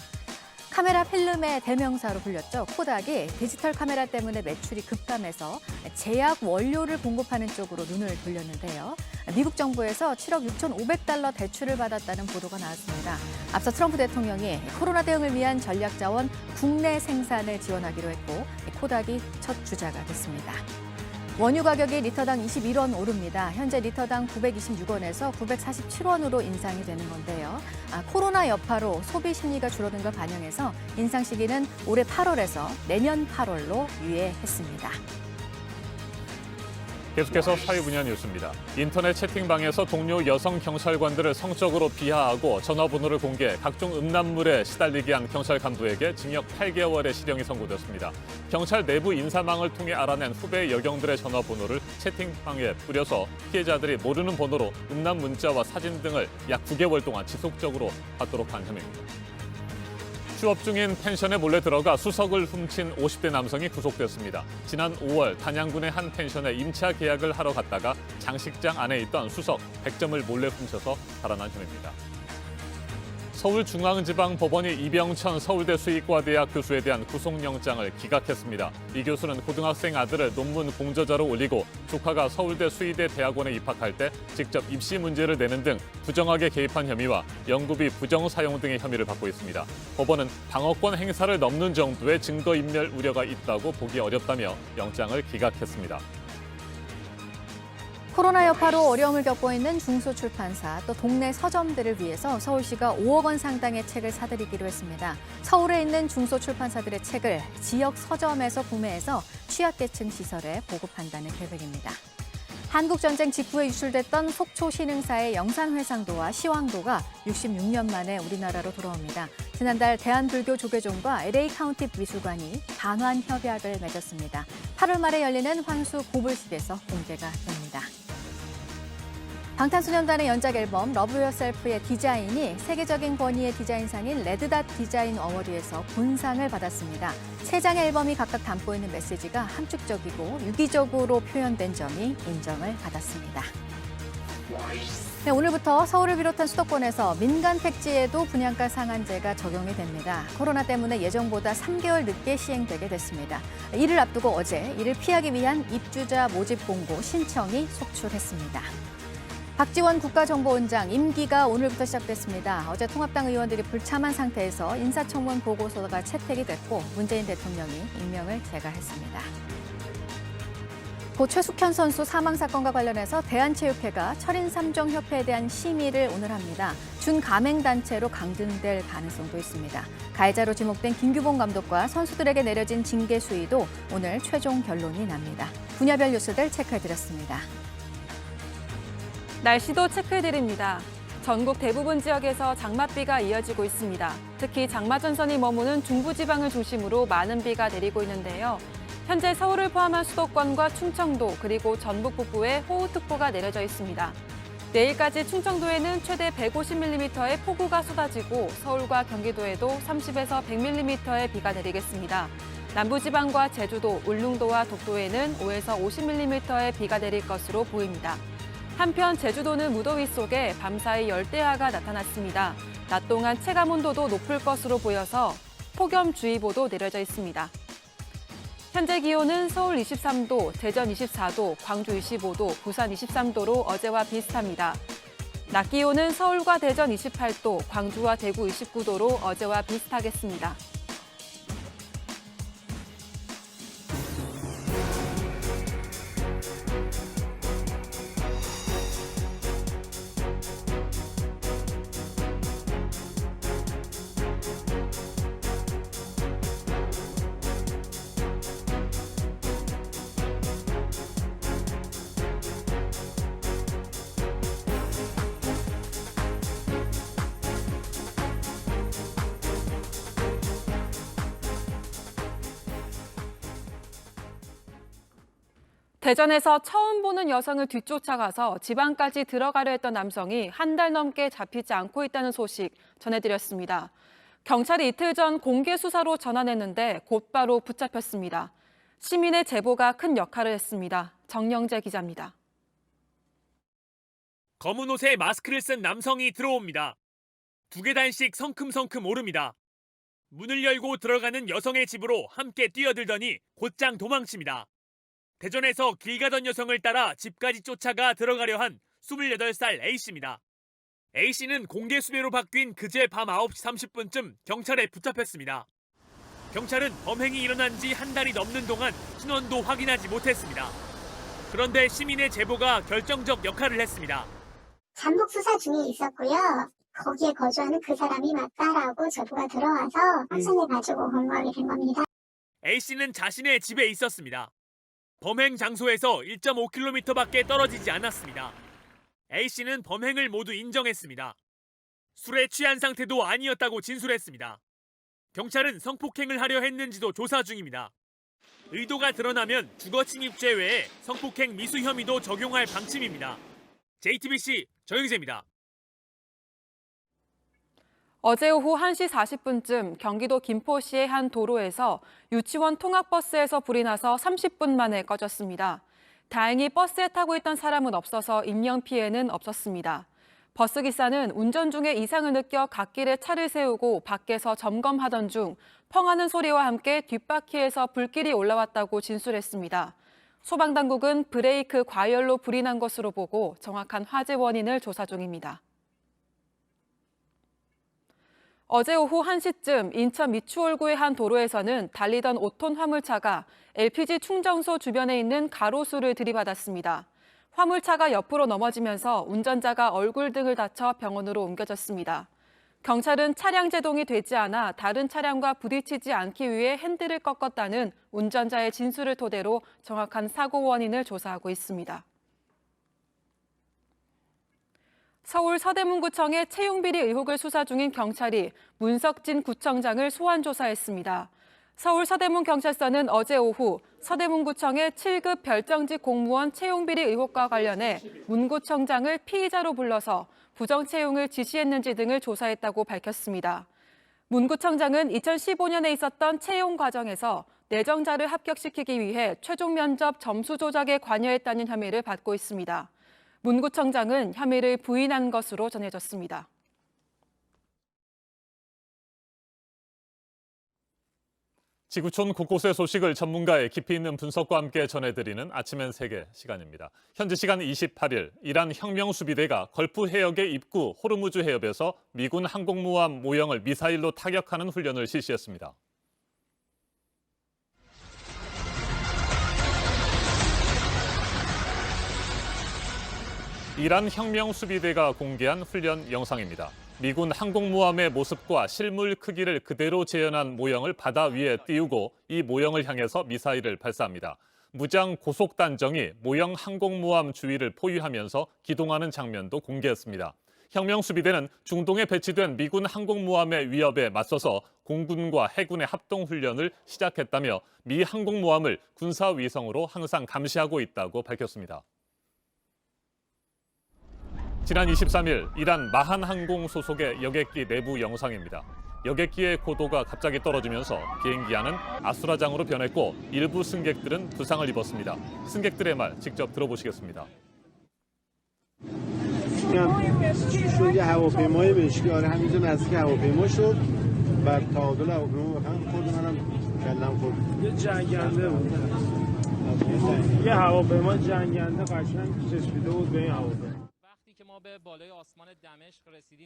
카메라 필름의 대명사로 불렸죠. 코닥이 디지털 카메라 때문에 매출이 급감해서 제약 원료를 공급하는 쪽으로 눈을 돌렸는데요. 미국 정부에서 7억 6,500달러 대출을 받았다는 보도가 나왔습니다. 앞서 트럼프 대통령이 코로나 대응을 위한 전략 자원 국내 생산을 지원하기로 했고 코닥이 첫 주자가 됐습니다. 원유 가격이 리터당 21원 오릅니다. 현재 리터당 926원에서 947원으로 인상이 되는 건데요. 코로나 여파로 소비 심리가 줄어든 걸 반영해서 인상 시기는 올해 8월에서 내년 8월로 유예했습니다. 계속해서 사회 분야 뉴스입니다. 인터넷 채팅방에서 동료 여성 경찰관들을 성적으로 비하하고 전화번호를 공개, 각종 음란물에 시달리게 한 경찰 간부에게 징역 8개월의 실형이 선고됐습니다. 경찰 내부 인사망을 통해 알아낸 후배 여경들의 전화번호를 채팅방에 뿌려서 피해자들이 모르는 번호로 음란 문자와 사진 등을 약 9개월 동안 지속적으로 받도록 한 혐의입니다. 취업 중인 펜션에 몰래 들어가 수석을 훔친 50대 남성이 구속됐습니다. 지난 5월 단양군의 한 펜션에 임차 계약을 하러 갔다가 장식장 안에 있던 수석 100점을 몰래 훔쳐서 달아난 혐의입니다. 서울중앙지방법원이 이병천 서울대 수의과대학 교수에 대한 구속영장을 기각했습니다. 이 교수는 고등학생 아들을 논문 공저자로 올리고 조카가 서울대 수의대 대학원에 입학할 때 직접 입시 문제를 내는 등 부정하게 개입한 혐의와 연구비 부정 사용 등의 혐의를 받고 있습니다. 법원은 방어권 행사를 넘는 정도의 증거인멸 우려가 있다고 보기 어렵다며 영장을 기각했습니다. 코로나 여파로 어려움을 겪고 있는 중소출판사 또 동네 서점들을 위해서 서울시가 5억 원 상당의 책을 사들이기로 했습니다. 서울에 있는 중소출판사들의 책을 지역 서점에서 구매해서 취약계층 시설에 보급한다는 계획입니다. 한국전쟁 직후에 유출됐던 속초 신흥사의 영산회상도와 시황도가 66년 만에 우리나라로 돌아옵니다. 지난달 대한불교조계종과 LA 카운티 미술관이 반환 협약을 맺었습니다. 8월 말에 열리는 환수 고블실에서 공개가 됩니다. 방탄소년단의 연작 앨범 러브 유어셀프의 디자인이 세계적인 권위의 디자인상인 레드닷 디자인 어워드에서 본상을 받았습니다. 세 장의 앨범이 각각 담고 있는 메시지가 함축적이고 유기적으로 표현된 점이 인정을 받았습니다. 네, 오늘부터 서울을 비롯한 수도권에서 민간 택지에도 분양가 상한제가 적용이 됩니다. 코로나 때문에 예정보다 3개월 늦게 시행되게 됐습니다. 이를 앞두고 어제 이를 피하기 위한 입주자 모집 공고 신청이 속출했습니다. 박지원 국가정보원장 임기가 오늘부터 시작됐습니다. 어제 통합당 의원들이 불참한 상태에서 인사청문 보고서가 채택이 됐고 문재인 대통령이 임명을 재가했습니다. 고 최숙현 선수 사망 사건과 관련해서 대한체육회가 철인 3종 협회에 대한 심의를 오늘 합니다. 준가맹단체로 강등될 가능성도 있습니다. 가해자로 지목된 김규봉 감독과 선수들에게 내려진 징계 수위도 오늘 최종 결론이 납니다. 분야별 뉴스들 체크해드렸습니다. 날씨도 체크해드립니다. 전국 대부분 지역에서 장맛비가 이어지고 있습니다. 특히 장마전선이 머무는 중부지방을 중심으로 많은 비가 내리고 있는데요. 현재 서울을 포함한 수도권과 충청도 그리고 전북 북부에 호우특보가 내려져 있습니다. 내일까지 충청도에는 최대 150mm의 폭우가 쏟아지고 서울과 경기도에도 30에서 100mm의 비가 내리겠습니다. 남부지방과 제주도, 울릉도와 독도에는 5에서 50mm의 비가 내릴 것으로 보입니다. 한편 제주도는 무더위 속에 밤사이 열대야가 나타났습니다. 낮 동안 체감온도도 높을 것으로 보여서 폭염주의보도 내려져 있습니다. 현재 기온은 서울 23도, 대전 24도, 광주 25도, 부산 23도로 어제와 비슷합니다. 낮 기온은 서울과 대전 28도, 광주와 대구 29도로 어제와 비슷하겠습니다. 대전에서 처음 보는 여성을 뒤쫓아가서 지방까지 들어가려 했던 남성이 한 달 넘게 잡히지 않고 있다는 소식 전해드렸습니다. 경찰이 이틀 전 공개 수사로 전환했는데 곧바로 붙잡혔습니다. 시민의 제보가 큰 역할을 했습니다. 정영재 기자입니다. 검은 옷에 마스크를 쓴 남성이 들어옵니다. 2계단씩 성큼성큼 오릅니다. 문을 열고 들어가는 여성의 집으로 함께 뛰어들더니 곧장 도망칩니다. 대전에서 길 가던 여성을 따라 집까지 쫓아가 들어가려 한 28살 A씨입니다. A씨는 공개 수배로 바뀐 그제 밤 9시 30분쯤 경찰에 붙잡혔습니다. 경찰은 범행이 일어난 지 한 달이 넘는 동안 신원도 확인하지 못했습니다. 그런데 시민의 제보가 결정적 역할을 했습니다. 잠복 수사 중에 있었고요. 거기에 거주하는 그 사람이 맞다라고 제보가 들어와서 확인해가지고 공고하게 된 겁니다. A씨는 자신의 집에 있었습니다. 범행 장소에서 1.5km밖에 떨어지지 않았습니다. A씨는 범행을 모두 인정했습니다. 술에 취한 상태도 아니었다고 진술했습니다. 경찰은 성폭행을 하려 했는지도 조사 중입니다. 의도가 드러나면 주거침입죄 외에 성폭행 미수 혐의도 적용할 방침입니다. JTBC 정영재입니다. 어제 오후 1시 40분쯤 경기도 김포시의 한 도로에서 유치원 통학버스에서 불이 나서 30분 만에 꺼졌습니다. 다행히 버스에 타고 있던 사람은 없어서 인명피해는 없었습니다. 버스기사는 운전 중에 이상을 느껴 갓길에 차를 세우고 밖에서 점검하던 중 펑하는 소리와 함께 뒷바퀴에서 불길이 올라왔다고 진술했습니다. 소방당국은 브레이크 과열로 불이 난 것으로 보고 정확한 화재 원인을 조사 중입니다. 어제 오후 1시쯤 인천 미추홀구의 한 도로에서는 달리던 5톤 화물차가 LPG 충전소 주변에 있는 가로수를 들이받았습니다. 화물차가 옆으로 넘어지면서 운전자가 얼굴 등을 다쳐 병원으로 옮겨졌습니다. 경찰은 차량 제동이 되지 않아 다른 차량과 부딪히지 않기 위해 핸들을 꺾었다는 운전자의 진술을 토대로 정확한 사고 원인을 조사하고 있습니다. 서울 서대문구청의 채용비리 의혹을 수사 중인 경찰이 문석진 구청장을 소환 조사했습니다. 서울 서대문경찰서는 어제 오후 서대문구청의 7급 별정직 공무원 채용비리 의혹과 관련해 문 구청장을 피의자로 불러서 부정채용을 지시했는지 등을 조사했다고 밝혔습니다. 문 구청장은 2015년에 있었던 채용 과정에서 내정자를 합격시키기 위해 최종 면접 점수 조작에 관여했다는 혐의를 받고 있습니다. 문 구청장은 혐의를 부인한 것으로 전해졌습니다. 지구촌 곳곳의 소식을 전문가의 깊이 있는 분석과 함께 전해드리는 아침엔 세계 시간입니다. 현지 시간 28일 이란 혁명수비대가 걸프 해역의 입구 호르무즈 해협에서 미군 항공모함 모형을 미사일로 타격하는 훈련을 실시했습니다. 이란 혁명수비대가 공개한 훈련 영상입니다. 미군 항공모함의 모습과 실물 크기를 그대로 재현한 모형을 바다 위에 띄우고 이 모형을 향해서 미사일을 발사합니다. 무장 고속단정이 모형 항공모함 주위를 포위하면서 기동하는 장면도 공개했습니다. 혁명수비대는 중동에 배치된 미군 항공모함의 위협에 맞서서 공군과 해군의 합동훈련을 시작했다며 미 항공모함을 군사위성으로 항상 감시하고 있다고 밝혔습니다. 지난 23일 이란 마한 항공 소속의 여객기 내부 영상입니다. 여객기의 고도가 갑자기 떨어지면서 비행기 안은 아수라장으로 변했고 일부 승객들은 부상을 입었습니다. 승객들의 말 직접 들어보시겠습니다.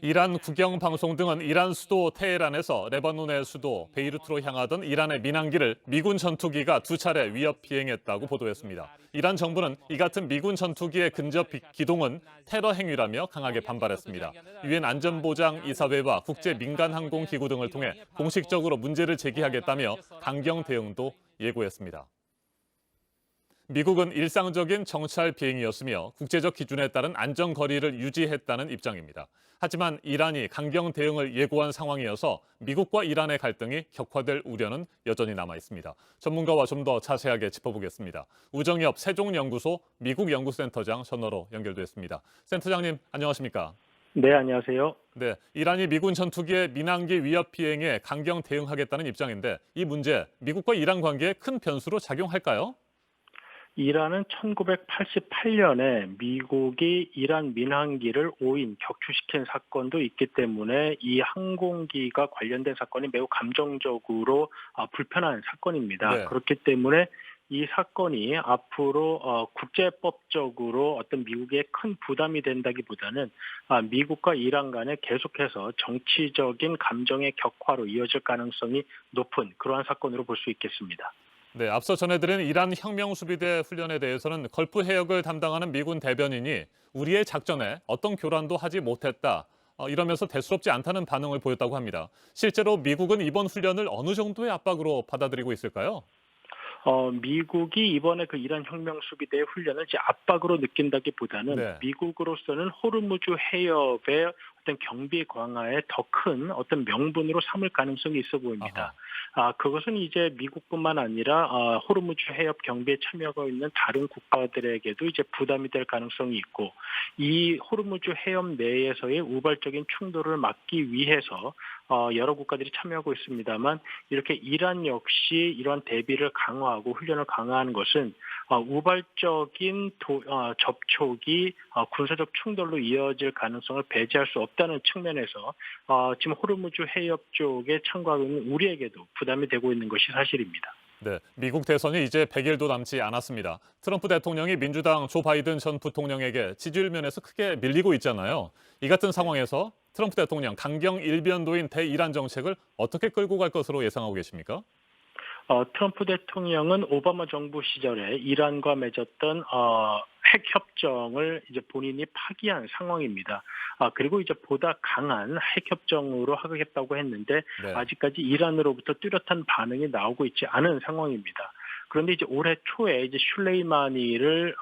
이란 국영방송 등은 이란 수도 테헤란에서 레바논의 수도 베이루트로 향하던 이란의 민항기를 미군 전투기가 2차례 위협 비행했다고 보도했습니다. 이란 정부는 이 같은 미군 전투기의 근접 기동은 테러 행위라며 강하게 반발했습니다. 유엔 안전보장이사회와 국제민간항공기구 등을 통해 공식적으로 문제를 제기하겠다며 강경 대응도 예고했습니다. 미국은 일상적인 정찰 비행이었으며 국제적 기준에 따른 안전거리를 유지했다는 입장입니다. 하지만 이란이 강경 대응을 예고한 상황이어서 미국과 이란의 갈등이 격화될 우려는 여전히 남아 있습니다. 전문가와 좀 더 자세하게 짚어보겠습니다. 우정엽 세종연구소 미국 연구센터장 전화로 연결됐습니다. 센터장님 안녕하십니까? 네, 안녕하세요. 네, 이란이 미군 전투기의 민항기 위협 비행에 강경 대응하겠다는 입장인데 이 문제 미국과 이란 관계에 큰 변수로 작용할까요? 이란은 1988년에 미국이 이란 민항기를 5인 격추시킨 사건도 있기 때문에 이 항공기가 관련된 사건이 매우 감정적으로 불편한 사건입니다. 네. 그렇기 때문에 이 사건이 앞으로 국제법적으로 어떤 미국에 큰 부담이 된다기보다는 미국과 이란 간에 계속해서 정치적인 감정의 격화로 이어질 가능성이 높은 그러한 사건으로 볼 수 있겠습니다. 네, 앞서 전해드린 이란 혁명수비대 훈련에 대해서는 걸프 해역을 담당하는 미군 대변인이 우리의 작전에 어떤 교란도 하지 못했다. 이러면서 대수롭지 않다는 반응을 보였다고 합니다. 실제로 미국은 이번 훈련을 어느 정도의 압박으로 받아들이고 있을까요? 미국이 이번에 그 이란 혁명수비대의 훈련을 이제 압박으로 느낀다기보다는 네. 미국으로서는 호르무즈 해협의 어떤 경비 강화에 더 큰 어떤 명분으로 삼을 가능성이 있어 보입니다. 그것은 이제 미국뿐만 아니라 호르무즈 해협 경비에 참여하고 있는 다른 국가들에게도 이제 부담이 될 가능성이 있고 이 호르무즈 해협 내에서의 우발적인 충돌을 막기 위해서 여러 국가들이 참여하고 있습니다만 이렇게 이란 역시 이러한 대비를 강화하고 훈련을 강화하는 것은 우발적인 접촉이 군사적 충돌로 이어질 가능성을 배제할 수 없다는 측면에서 지금 호르무즈 해협 쪽에 참가하고 있는 우리에게도 부담이 되고 있는 것이 사실입니다. 네, 미국 대선이 이제 100일도 남지 않았습니다. 트럼프 대통령이 민주당 조 바이든 전 부통령에게 지지율 면에서 크게 밀리고 있잖아요. 이 같은 상황에서 트럼프 대통령 강경 일변도인 대이란 정책을 어떻게 끌고 갈 것으로 예상하고 계십니까? 트럼프 대통령은 오바마 정부 시절에 이란과 맺었던 핵 협정을 이제 본인이 파기한 상황입니다. 그리고 이제 보다 강한 핵 협정으로 하겠다고 했는데 네. 아직까지 이란으로부터 뚜렷한 반응이 나오고 있지 않은 상황입니다. 그런데 이제 올해 초에 이제 슐레이마니를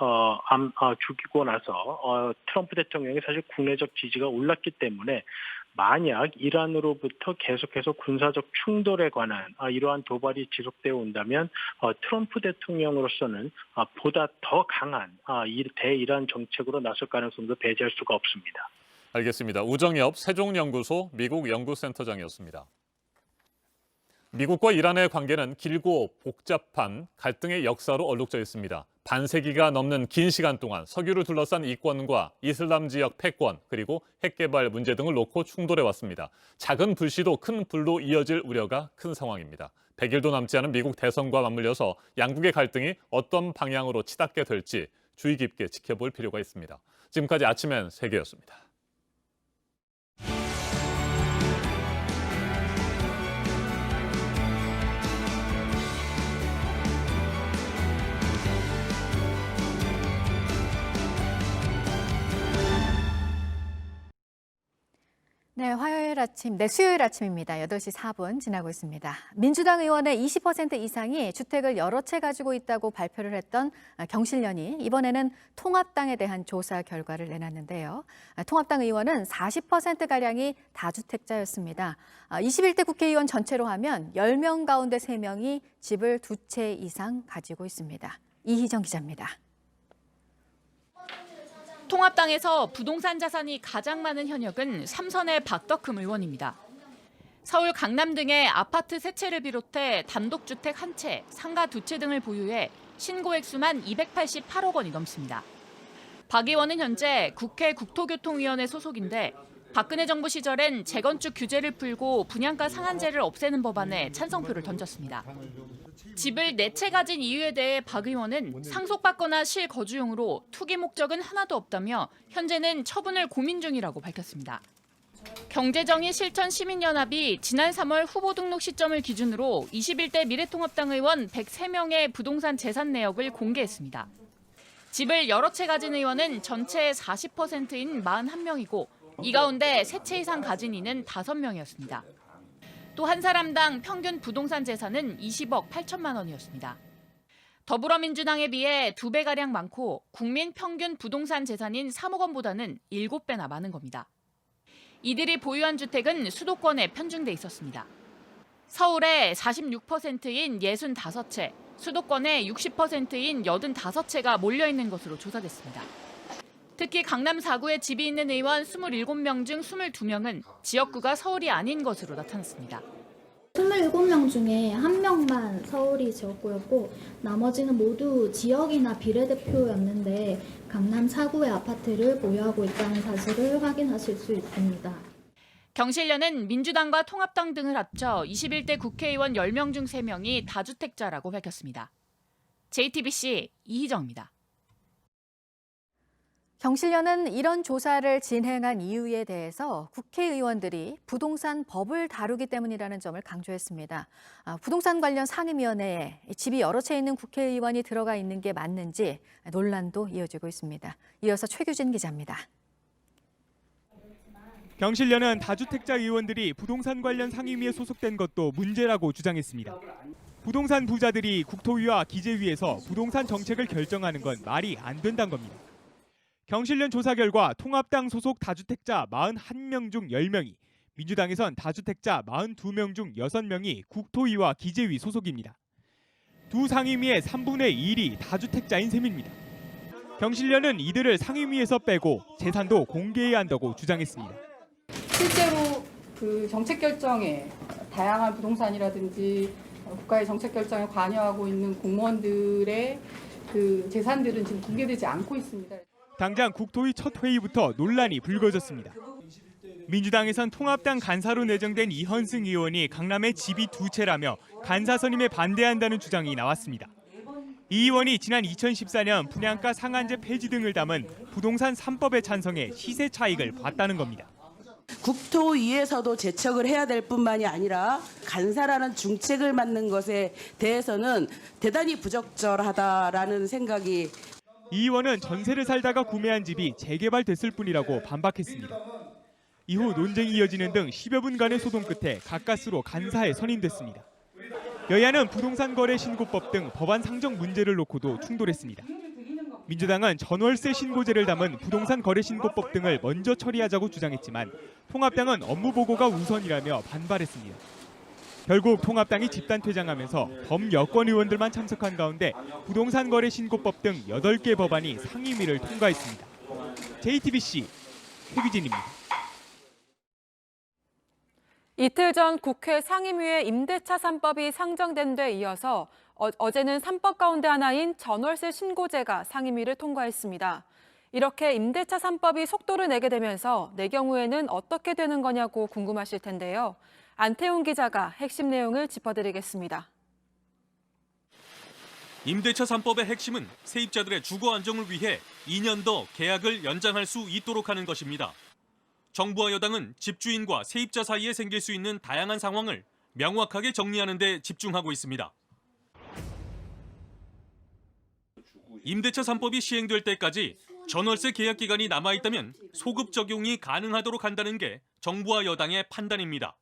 죽이고 나서 트럼프 대통령이 사실 국내적 지지가 올랐기 때문에 만약 이란으로부터 계속해서 군사적 충돌에 관한 이러한 도발이 지속되어 온다면 트럼프 대통령으로서는 보다 더 강한 대이란 정책으로 나설 가능성도 배제할 수가 없습니다. 알겠습니다. 우정엽 세종연구소 미국 연구센터장이었습니다. 미국과 이란의 관계는 길고 복잡한 갈등의 역사로 얼룩져 있습니다. 반세기가 넘는 긴 시간 동안 석유를 둘러싼 이권과 이슬람 지역 패권 그리고 핵 개발 문제 등을 놓고 충돌해 왔습니다. 작은 불씨도 큰 불로 이어질 우려가 큰 상황입니다. 100일도 남지 않은 미국 대선과 맞물려서 양국의 갈등이 어떤 방향으로 치닫게 될지 주의 깊게 지켜볼 필요가 있습니다. 지금까지 아침엔 세계였습니다. 네, 수요일 아침입니다. 8시 4분 지나고 있습니다. 민주당 의원의 20% 이상이 주택을 여러 채 가지고 있다고 발표를 했던 경실련이 이번에는 통합당에 대한 조사 결과를 내놨는데요. 통합당 의원은 40%가량이 다주택자였습니다. 21대 국회의원 전체로 하면 10명 가운데 3명이 집을 2채 이상 가지고 있습니다. 이희정 기자입니다. 통합당에서 부동산 자산이 가장 많은 현역은 삼선의 박덕흠 의원입니다. 서울 강남 등의 아파트 3채를 비롯해 단독주택 1채, 상가 2채 등을 보유해 신고액 수만 288억 원이 넘습니다. 박 의원은 현재 국회 국토교통위원회 소속인데 박근혜 정부 시절엔 재건축 규제를 풀고 분양가 상한제를 없애는 법안에 찬성표를 던졌습니다. 집을 4채 가진 이유에 대해 박 의원은 상속받거나 실거주용으로 투기 목적은 하나도 없다며 현재는 처분을 고민 중이라고 밝혔습니다. 경제정의 실천 시민연합이 지난 3월 후보 등록 시점을 기준으로 21대 미래통합당 의원 103명의 부동산 재산 내역을 공개했습니다. 집을 여러 채 가진 의원은 전체의 40%인 41명이고 이 가운데 3채 이상 가진 이는 5명이었습니다. 또 한 사람당 평균 부동산 재산은 20억 8천만 원이었습니다. 더불어민주당에 비해 2배가량 많고 국민 평균 부동산 재산인 3억 원보다는 7배나 많은 겁니다. 이들이 보유한 주택은 수도권에 편중돼 있었습니다. 서울의 46%인 65채, 수도권의 60%인 85채가 몰려있는 것으로 조사됐습니다. 특히 강남 4구에 집이 있는 의원 27명 중 22명은 지역구가 서울이 아닌 것으로 나타났습니다. 27명 중에 1명만 서울이 지역구였고 나머지는 모두 지역이나 비례대표였는데 강남 4구의 아파트를 보유하고 있다는 사실을 확인하실 수 있습니다. 경실련은 민주당과 통합당 등을 합쳐 21대 국회의원 10명 중 3명이 다주택자라고 밝혔습니다. JTBC 이희정입니다. 경실련은 이런 조사를 진행한 이유에 대해서 국회의원들이 부동산 법을 다루기 때문이라는 점을 강조했습니다. 부동산 관련 상임위원회에 집이 여러 채 있는 국회의원이 들어가 있는 게 맞는지 논란도 이어지고 있습니다. 이어서 최규진 기자입니다. 경실련은 다주택자 의원들이 부동산 관련 상임위에 소속된 것도 문제라고 주장했습니다. 부동산 부자들이 국토위와 기재위에서 부동산 정책을 결정하는 건 말이 안 된다는 겁니다. 경실련 조사 결과 통합당 소속 다주택자 41명 중 10명이, 민주당에선 다주택자 42명 중 6명이 국토위와 기재위 소속입니다. 두 상임위의 3분의 1이 다주택자인 셈입니다. 경실련은 이들을 상임위에서 빼고 재산도 공개해야 한다고 주장했습니다. 실제로 그 정책 결정에 다양한 부동산이라든지 국가의 정책 결정에 관여하고 있는 공무원들의 그 재산들은 지금 공개되지 않고 있습니다. 당장 국토위 첫 회의부터 논란이 불거졌습니다. 민주당에선 통합당 간사로 내정된 이현승 의원이 강남에 집이 2채라며 간사 선임에 반대한다는 주장이 나왔습니다. 이 의원이 지난 2014년 분양가 상한제 폐지 등을 담은 부동산 3법에 찬성해 시세 차익을 봤다는 겁니다. 국토위에서도 제척을 해야 될 뿐만이 아니라 간사라는 중책을 맡는 것에 대해서는 대단히 부적절하다라는 생각이. 이 의원은 전세를 살다가 구매한 집이 재개발됐을 뿐이라고 반박했습니다. 이후 논쟁이 이어지는 등 10여 분간의 소동 끝에 가까스로 간사에 선임됐습니다. 여야는 부동산 거래 신고법 등 법안 상정 문제를 놓고도 충돌했습니다. 민주당은 전월세 신고제를 담은 부동산 거래 신고법 등을 먼저 처리하자고 주장했지만 통합당은 업무 보고가 우선이라며 반발했습니다. 결국 통합당이 집단 퇴장하면서 범여권 의원들만 참석한 가운데 부동산 거래 신고법 등 8개 법안이 상임위를 통과했습니다. JTBC 최규진입니다. 이틀 전 국회 상임위에 임대차 3법이 상정된 데 이어서 어제는 3법 가운데 하나인 전월세 신고제가 상임위를 통과했습니다. 이렇게 임대차 3법이 속도를 내게 되면서 내 경우에는 어떻게 되는 거냐고 궁금하실 텐데요. 안태훈 기자가 핵심 내용을 짚어드리겠습니다. 임대차 3법의 핵심은 세입자들의 주거 안정을 위해 2년 더 계약을 연장할 수 있도록 하는 것입니다. 정부와 여당은 집주인과 세입자 사이에 생길 수 있는 다양한 상황을 명확하게 정리하는 데 집중하고 있습니다. 임대차 3법이 시행될 때까지 전월세 계약 기간이 남아있다면 소급 적용이 가능하도록 한다는 게 정부와 여당의 판단입니다.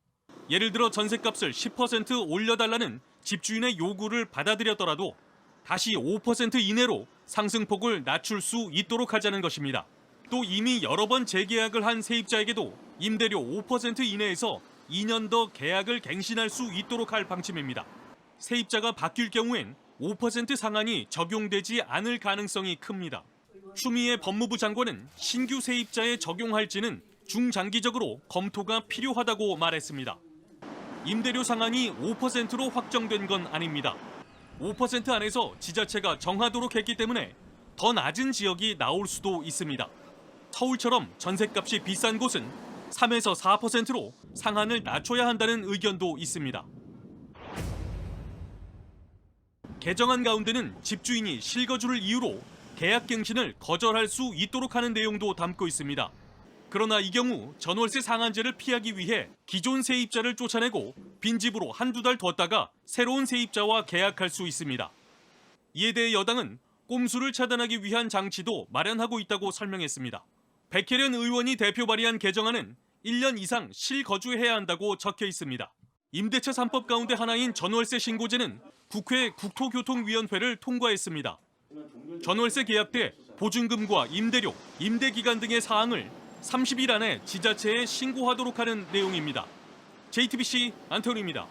예를 들어 전셋값을 10% 올려달라는 집주인의 요구를 받아들였더라도 다시 5% 이내로 상승폭을 낮출 수 있도록 하자는 것입니다. 또 이미 여러 번 재계약을 한 세입자에게도 임대료 5% 이내에서 2년 더 계약을 갱신할 수 있도록 할 방침입니다. 세입자가 바뀔 경우엔 5% 상한이 적용되지 않을 가능성이 큽니다. 추미애 법무부 장관은 신규 세입자에 적용할지는 중장기적으로 검토가 필요하다고 말했습니다. 임대료 상한이 5%로 확정된 건 아닙니다. 5% 안에서 지자체가 정하도록 했기 때문에 더 낮은 지역이 나올 수도 있습니다. 서울처럼 전셋값이 비싼 곳은 3에서 4%로 상한을 낮춰야 한다는 의견도 있습니다. 개정안 가운데는 집주인이 실거주를 이유로 계약갱신을 거절할 수 있도록 하는 내용도 담고 있습니다. 그러나 이 경우 전월세 상한제를 피하기 위해 기존 세입자를 쫓아내고 빈집으로 한두 달 뒀다가 새로운 세입자와 계약할 수 있습니다. 이에 대해 여당은 꼼수를 차단하기 위한 장치도 마련하고 있다고 설명했습니다. 백혜련 의원이 대표 발의한 개정안은 1년 이상 실거주해야 한다고 적혀 있습니다. 임대차 3법 가운데 하나인 전월세 신고제는 국회 국토교통위원회를 통과했습니다. 전월세 계약 때 보증금과 임대료, 임대기간 등의 사항을 30일 안에 지자체에 신고하도록 하는 내용입니다. JTBC 안태훈입니다.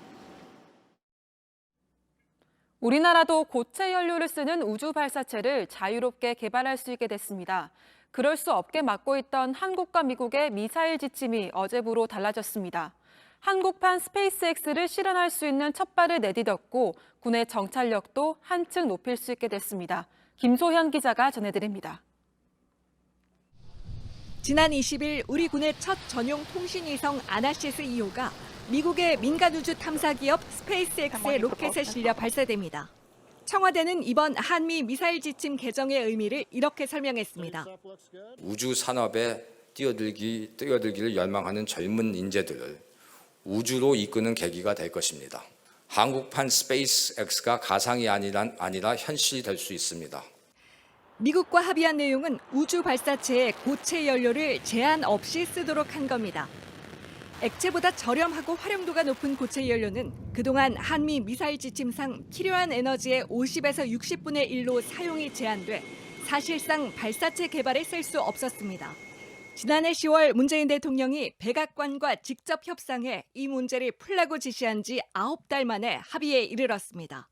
우리나라도 고체 연료를 쓰는 우주 발사체를 자유롭게 개발할 수 있게 됐습니다. 그럴 수 없게 막고 있던 한국과 미국의 미사일 지침이 어제부로 달라졌습니다. 한국판 스페이스X를 실현할 수 있는 첫 발을 내디뎠고 군의 정찰력도 한층 높일 수 있게 됐습니다. 김소현 기자가 전해드립니다. 지난 20일 우리 군의 첫 전용 통신위성 아나시스 2호가 미국의 민간 우주 탐사 기업 스페이스X의 로켓에 실려 발사됩니다. 청와대는 이번 한미 미사일 지침 개정의 의미를 이렇게 설명했습니다. 우주 산업에 뛰어들기를 열망하는 젊은 인재들을 우주로 이끄는 계기가 될 것입니다. 한국판 스페이스X가 가상이 아니라 현실이 될 수 있습니다. 미국과 합의한 내용은 우주 발사체에 고체 연료를 제한 없이 쓰도록 한 겁니다. 액체보다 저렴하고 활용도가 높은 고체 연료는 그동안 한미 미사일 지침상 필요한 에너지의 50에서 60분의 1로 사용이 제한돼 사실상 발사체 개발에 쓸 수 없었습니다. 지난해 10월 문재인 대통령이 백악관과 직접 협상해 이 문제를 풀라고 지시한 지 9달 만에 합의에 이르렀습니다.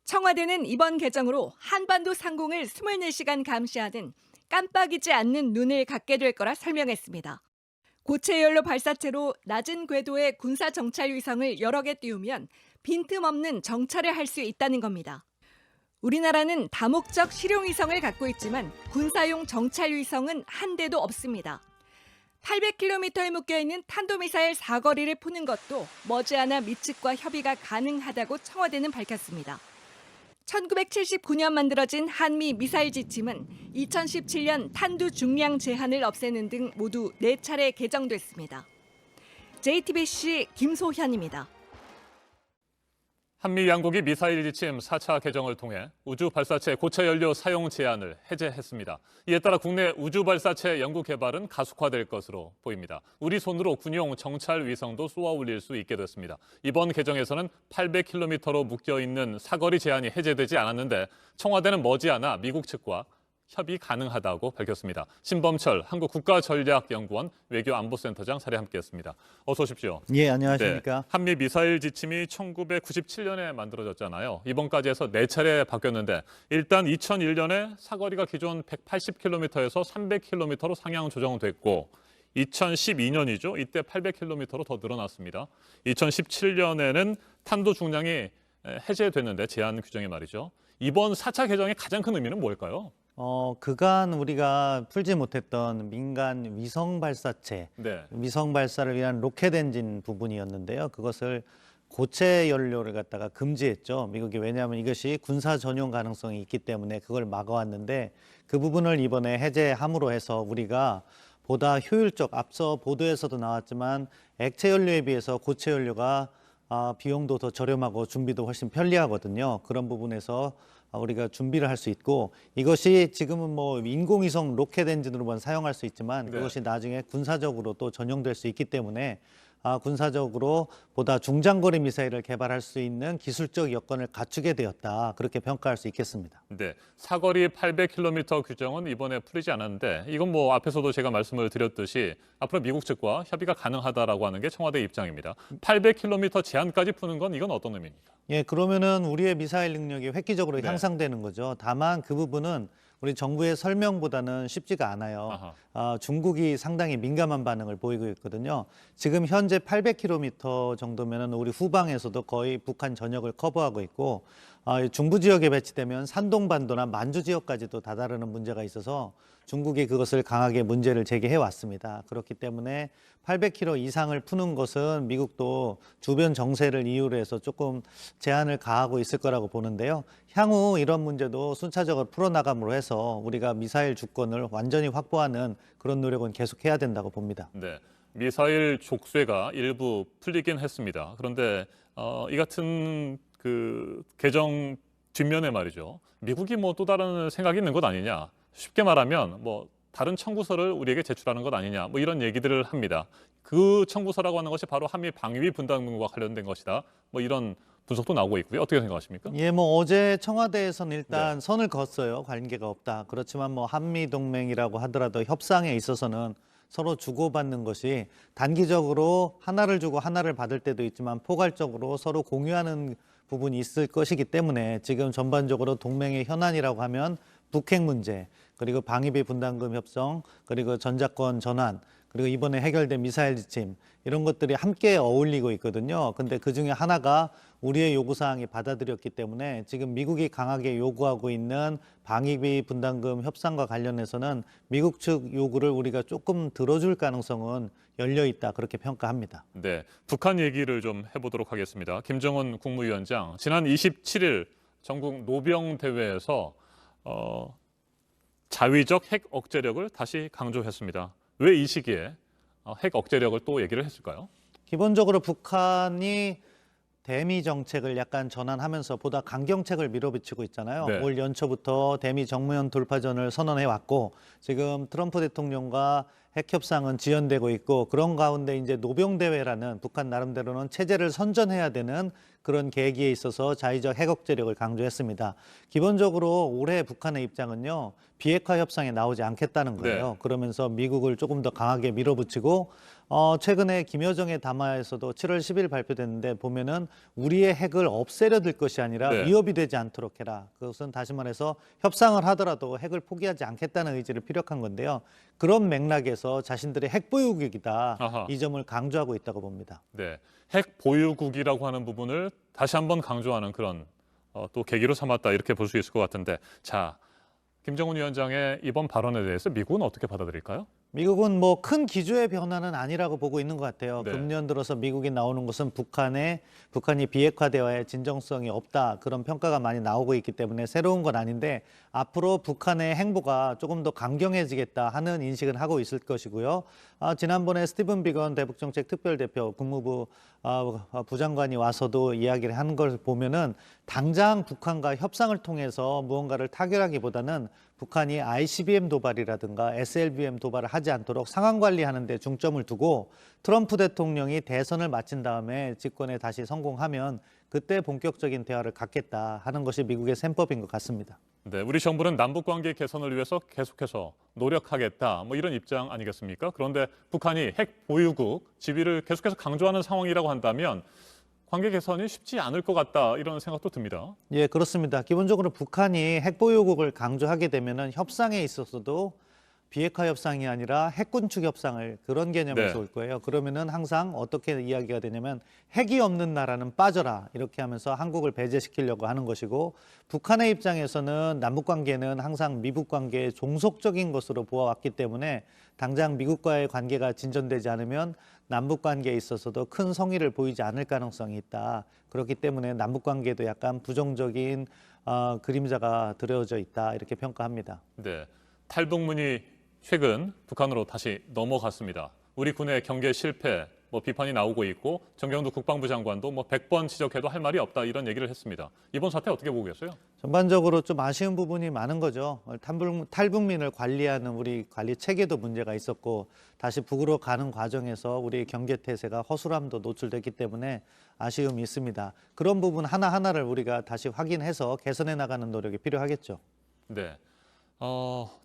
청와대는 이번 개정으로 한반도 상공을 24시간 감시하는 깜빡이지 않는 눈을 갖게 될 거라 설명했습니다. 고체 연료 발사체로 낮은 궤도의 군사 정찰 위성을 여러 개 띄우면 빈틈없는 정찰을 할 수 있다는 겁니다. 우리나라는 다목적 실용 위성을 갖고 있지만 군사용 정찰 위성은 한 대도 없습니다. 800km에 묶여있는 탄도미사일 사거리를 푸는 것도 머지않아 미 측과 협의가 가능하다고 청와대는 밝혔습니다. 1979년 만들어진 한미 미사일 지침은 2017년 탄두 중량 제한을 없애는 등 모두 4차례 개정됐습니다. JTBC 김소현입니다. 한미 양국이 미사일 지침 4차 개정을 통해 우주 발사체 고체 연료 사용 제한을 해제했습니다. 이에 따라 국내 우주 발사체 연구 개발은 가속화될 것으로 보입니다. 우리 손으로 군용 정찰 위성도 쏘아 올릴 수 있게 됐습니다. 이번 개정에서는 800km로 묶여 있는 사거리 제한이 해제되지 않았는데 청와대는 머지않아 미국 측과 협의 가능하다고 밝혔습니다. 신범철 한국국가전략연구원 외교안보센터장 자리에 함께했습니다. 어서 오십시오. 예, 안녕하십니까. 네, 한미 미사일 지침이 1997년에 만들어졌잖아요. 이번까지 해서 4차례 바뀌었는데 일단 2001년에 사거리가 기존 180km에서 300km로 상향 조정됐고 2012년이죠. 이때 800km로 더 늘어났습니다. 2017년에는 탄도 중량이 해제됐는데 제한 규정이 말이죠. 이번 4차 개정의 가장 큰 의미는 뭘까요? 그간 우리가 풀지 못했던 민간 위성 발사체, 위성 발사를 위한 로켓 엔진 부분이었는데요. 그것을 고체 연료를 갖다가 금지했죠. 미국이. 왜냐하면 이것이 군사 전용 가능성이 있기 때문에 그걸 막아왔는데 그 부분을 이번에 해제함으로 해서 우리가 보다 효율적, 앞서 보도에서도 나왔지만 액체 연료에 비해서 고체 연료가 비용도 더 저렴하고 준비도 훨씬 편리하거든요. 그런 부분에서 우리가 준비를 할 수 있고 이것이 지금은 뭐 인공위성 로켓 엔진으로만 사용할 수 있지만 그것이 나중에 군사적으로 또 전용될 수 있기 때문에 군사적으로 보다 중장거리 미사일을 개발할 수 있는 기술적 여건을 갖추게 되었다. 그렇게 평가할 수 있겠습니다. 네, 사거리 800km 규정은 이번에 풀리지 않았는데 이건 뭐 앞에서도 제가 말씀을 드렸듯이 앞으로 미국 측과 협의가 가능하다라고 하는 게 청와대 입장입니다. 800km 제한까지 푸는 건 이건 어떤 의미입니까? 예, 그러면은 우리의 미사일 능력이 획기적으로 향상되는 거죠. 다만 그 부분은 우리 정부의 설명보다는 쉽지가 않아요. 중국이 상당히 민감한 반응을 보이고 있거든요. 지금 현재 800km 정도면 우리 후방에서도 거의 북한 전역을 커버하고 있고 중부 지역에 배치되면 산동반도나 만주 지역까지도 다다르는 문제가 있어서 중국이 그것을 강하게 문제를 제기해 왔습니다. 그렇기 때문에 800km 이상을 푸는 것은 미국도 주변 정세를 이유로 해서 조금 제한을 가하고 있을 거라고 보는데요. 향후 이런 문제도 순차적으로 풀어나감으로 해서 우리가 미사일 주권을 완전히 확보하는 그런 노력은 계속해야 된다고 봅니다. 네, 미사일 족쇄가 일부 풀리긴 했습니다. 그런데 이 같은 그 개정 뒷면에 말이죠. 미국이 뭐 또 다른 생각이 있는 것 아니냐. 쉽게 말하면 뭐 다른 청구서를 우리에게 제출하는 것 아니냐, 뭐 이런 얘기들을 합니다. 그 청구서라고 하는 것이 바로 한미 방위비 분담금과 관련된 것이다. 뭐 이런 분석도 나오고 있고요. 어떻게 생각하십니까? 예, 뭐 어제 청와대에서는 일단 선을 그었어요. 관계가 없다. 그렇지만 뭐 한미 동맹이라고 하더라도 협상에 있어서는 서로 주고받는 것이 단기적으로 하나를 주고 하나를 받을 때도 있지만 포괄적으로 서로 공유하는 부분이 있을 것이기 때문에 지금 전반적으로 동맹의 현안이라고 하면 북핵 문제, 그리고 방위비 분담금 협정, 그리고 전자권 전환, 그리고 이번에 해결된 미사일 지침, 이런 것들이 함께 어울리고 있거든요. 근데 그중에 하나가 우리의 요구사항이 받아들였기 때문에 지금 미국이 강하게 요구하고 있는 방위비 분담금 협상과 관련해서는 미국 측 요구를 우리가 조금 들어줄 가능성은 열려 있다, 그렇게 평가합니다. 네, 북한 얘기를 좀 해보도록 하겠습니다. 김정은 국무위원장, 지난 27일 전국 노병대회에서 자위적 핵 억제력을 다시 강조했습니다. 왜 이 시기에 핵 억제력을 또 얘기를 했을까요? 기본적으로 북한이 대미 정책을 약간 전환하면서 보다 강경책을 밀어붙이고 있잖아요. 네. 올 연초부터 대미 정면 돌파전을 선언해 왔고 지금 트럼프 대통령과 핵 협상은 지연되고 있고 그런 가운데 이제 노병대회라는 북한 나름대로는 체제를 선전해야 되는 그런 계기에 있어서 자위적 핵 억제력을 강조했습니다. 기본적으로 올해 북한의 입장은요. 비핵화 협상에 나오지 않겠다는 거예요. 네. 그러면서 미국을 조금 더 강하게 밀어붙이고 최근에 김여정의 담화에서도 7월 10일 발표됐는데 보면은 우리의 핵을 없애려 들 것이 아니라 네. 위협이 되지 않도록 해라. 그것은 다시 말해서 협상을 하더라도 핵을 포기하지 않겠다는 의지를 피력한 건데요. 그런 맥락에서 자신들의 핵 보유국이다. 아하. 이 점을 강조하고 있다고 봅니다. 네, 핵 보유국이라고 하는 부분을 다시 한번 강조하는 그런 또 계기로 삼았다, 이렇게 볼 수 있을 것 같은데, 자, 김정은 위원장의 이번 발언에 대해서 미국은 어떻게 받아들일까요? 미국은 뭐 큰 기조의 변화는 아니라고 보고 있는 것 같아요. 네. 금년 들어서 미국이 나오는 것은 북한이 비핵화 대화에 진정성이 없다, 그런 평가가 많이 나오고 있기 때문에 새로운 건 아닌데 앞으로 북한의 행보가 조금 더 강경해지겠다 하는 인식은 하고 있을 것이고요. 지난번에 스티븐 비건 대북정책 특별대표 국무부 부장관이 와서도 이야기를 한 걸 보면은 당장 북한과 협상을 통해서 무언가를 타결하기보다는 북한이 ICBM 도발이라든가 SLBM 도발을 하지 않도록 상황 관리하는 데 중점을 두고 트럼프 대통령이 대선을 마친 다음에 집권에 다시 성공하면 그때 본격적인 대화를 갖겠다 하는 것이 미국의 셈법인 것 같습니다. 네, 우리 정부는 남북관계 개선을 위해서 계속해서 노력하겠다, 뭐 이런 입장 아니겠습니까? 그런데 북한이 핵 보유국 지위를 계속해서 강조하는 상황이라고 한다면 관계 개선이 쉽지 않을 것 같다, 이런 생각도 듭니다. 예, 그렇습니다. 기본적으로 북한이 핵보유국을 강조하게 되면은 협상에 있어서도 비핵화 협상이 아니라 핵군축 협상을 그런 개념에서 네. 올 거예요. 그러면은 항상 어떻게 이야기가 되냐면 핵이 없는 나라는 빠져라, 이렇게 하면서 한국을 배제시키려고 하는 것이고, 북한의 입장에서는 남북관계는 항상 미국 관계의 종속적인 것으로 보아왔기 때문에 당장 미국과의 관계가 진전되지 않으면 남북관계에 있어서도 큰 성의를 보이지 않을 가능성이 있다. 그렇기 때문에 남북관계도 약간 부정적인 그림자가 드러져 있다, 이렇게 평가합니다. 네, 탈북문이 최근 북한으로 다시 넘어갔습니다. 우리 군의 경계 실패, 뭐 비판이 나오고 있고 정경두 국방부 장관도 뭐 100번 지적해도 할 말이 없다, 이런 얘기를 했습니다. 이번 사태 어떻게 보고 계세요? 전반적으로 좀 아쉬운 부분이 많은 거죠. 탈북민을 관리하는 우리 관리 체계도 문제가 있었고 다시 북으로 가는 과정에서 우리 경계 태세가 허술함도 노출됐기 때문에 아쉬움이 있습니다. 그런 부분 하나하나를 우리가 다시 확인해서 개선해 나가는 노력이 필요하겠죠. 네,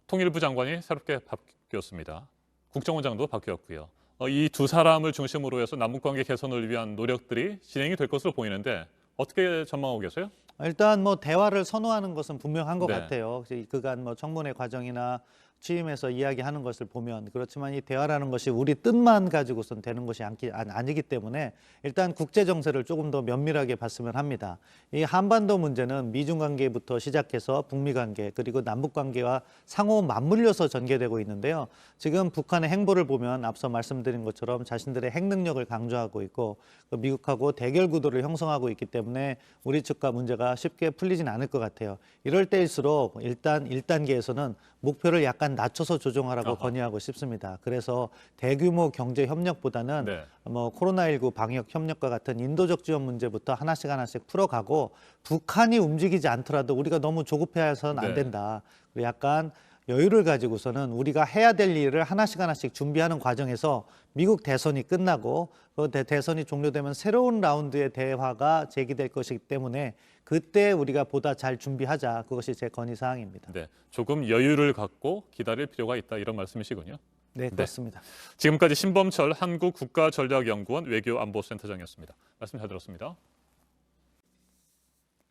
통일부 장관이 새롭게 바뀌었습니다. 국정원장도 바뀌었고요. 이 두 사람을 중심으로 해서 남북관계 개선을 위한 노력들이 진행이 될 것으로 보이는데 어떻게 전망하고 계세요? 일단 뭐 대화를 선호하는 것은 분명한 것 네. 같아요. 그간 뭐 청문회 과정이나 취임해서 이야기하는 것을 보면, 그렇지만 이 대화라는 것이 우리 뜻만 가지고선 되는 것이 아니기 때문에 일단 국제 정세를 조금 더 면밀하게 봤으면 합니다. 이 한반도 문제는 미중 관계부터 시작해서 북미 관계 그리고 남북 관계와 상호 맞물려서 전개되고 있는데요. 지금 북한의 행보를 보면 앞서 말씀드린 것처럼 자신들의 핵 능력을 강조하고 있고 미국하고 대결 구도를 형성하고 있기 때문에 우리 측과 문제가 쉽게 풀리진 않을 것 같아요. 이럴 때일수록 일단 1단계에서는 목표를 약간 낮춰서 조정하라고 건의하고 싶습니다. 그래서 대규모 경제 협력보다는 네. 뭐 코로나19 방역 협력과 같은 인도적 지원 문제부터 하나씩 풀어가고 북한이 움직이지 않더라도 우리가 너무 조급해서는 안 네. 된다. 그리고 약간 여유를 가지고서는 우리가 해야 될 일을 하나씩 준비하는 과정에서 미국 대선이 끝나고 그 대선이 종료되면 새로운 라운드의 대화가 제기될 것이기 때문에 그때 우리가 보다 잘 준비하자. 그것이 제 건의사항입니다. 네, 조금 여유를 갖고 기다릴 필요가 있다 이런 말씀이시군요. 네, 그렇습니다. 지금까지 신범철 한국국가전략연구원 외교안보센터장이었습니다. 말씀 잘 들었습니다.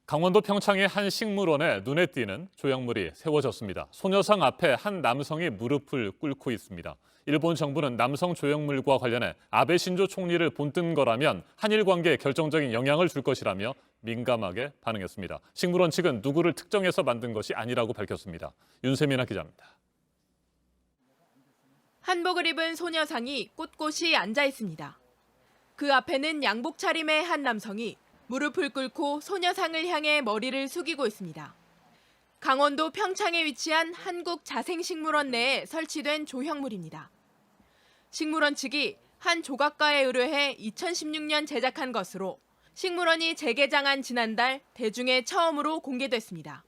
강원도 평창의 한 식물원에 눈에 띄는 조형물이 세워졌습니다. 소녀상 앞에 한 남성이 무릎을 꿇고 있습니다. 일본 정부는 남성 조형물과 관련해 아베 신조 총리를 본뜬 거라면 한일 관계에 결정적인 영향을 줄 것이라며 민감하게 반응했습니다. 식물원 측은 누구를 특정해서 만든 것이 아니라고 밝혔습니다. 윤세민아 기자입니다. 한복을 입은 소녀상이 꼿꼿이 앉아 있습니다. 그 앞에는 양복 차림의 한 남성이 무릎을 꿇고 소녀상을 향해 머리를 숙이고 있습니다. 강원도 평창에 위치한 한국자생식물원 내에 설치된 조형물입니다. 식물원 측이 한 조각가에 의뢰해 2016년 제작한 것으로 식물원이 재개장한 지난달 대중에 처음으로 공개됐습니다.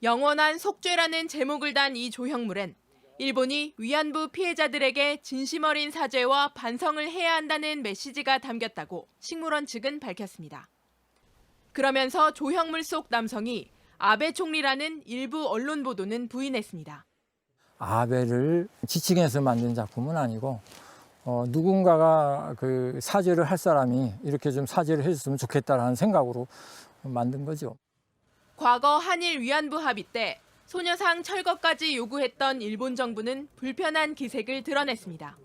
영원한 속죄라는 제목을 단 이 조형물엔 일본이 위안부 피해자들에게 진심 어린 사죄와 반성을 해야 한다는 메시지가 담겼다고 식물원 측은 밝혔습니다. 그러면서 조형물 속 남성이 아베 총리라는 일부 언론 보도는 부인했습니다. 아베를 지칭해서 만든 작품은 아니고 누군가가 그 사죄를 할 사람이 이렇게 좀 사죄를 해줬으면 좋겠다라는 생각으로 만든 거죠. 과거 한일 위안부 합의 때 소녀상 철거까지 요구했던 일본 정부는 불편한 기색을 드러냈습니다.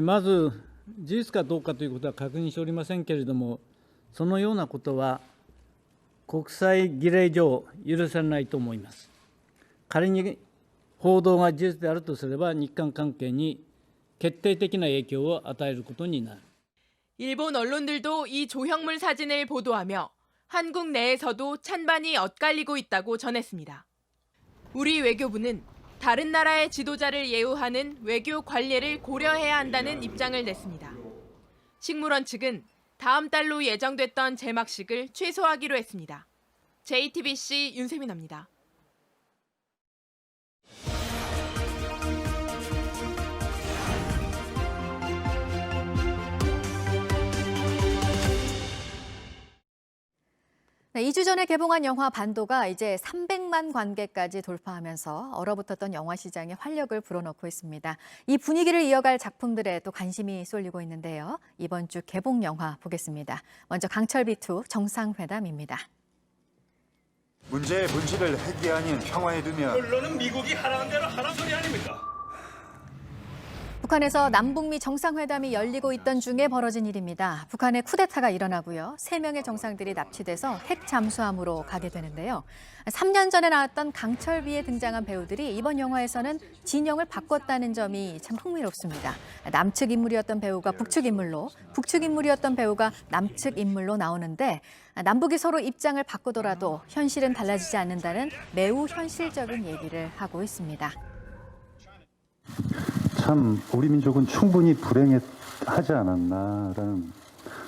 まず事実かどうかということは確認しておりませんけれども、そのようなことは国際儀礼上許されないと思います。仮に報道が事実であるとすれば日韓関係に決定的な影響を与えることになる。 일본 언론들도 이 조형물 사진을 보도하며 한국 내에서도 찬반이 엇갈리고 있다고 전했습니다. 우리 외교부는 다른 나라의 지도자를 예우하는 외교 관례를 고려해야 한다는 입장을 냈습니다. 식물원 측은 다음 달로 예정됐던 제막식을 취소하기로 했습니다. JTBC 윤세민입니다. 네, 2주 전에 개봉한 영화 반도가 이제 300만 관객까지 돌파하면서 얼어붙었던 영화 시장에 활력을 불어넣고 있습니다. 이 분위기를 이어갈 작품들에 또 관심이 쏠리고 있는데요. 이번 주 개봉 영화 보겠습니다. 먼저 강철비2 정상회담입니다. 문제의 본질을 핵이 아닌 평화에 두면 물론은 미국이 하라는 대로 하란 소리 아닙니까? 북한에서 남북미 정상회담이 열리고 있던 중에 벌어진 일입니다. 북한의 쿠데타가 일어나고요. 3명의 정상들이 납치돼서 핵 잠수함으로 가게 되는데요. 3년 전에 나왔던 강철비에 등장한 배우들이 이번 영화에서는 진영을 바꿨다는 점이 참 흥미롭습니다. 남측 인물이었던 배우가 북측 인물로, 북측 인물이었던 배우가 남측 인물로 나오는데 남북이 서로 입장을 바꾸더라도 현실은 달라지지 않는다는 매우 현실적인 얘기를 하고 있습니다. 참 우리 민족은 충분히 불행하지 않았나라는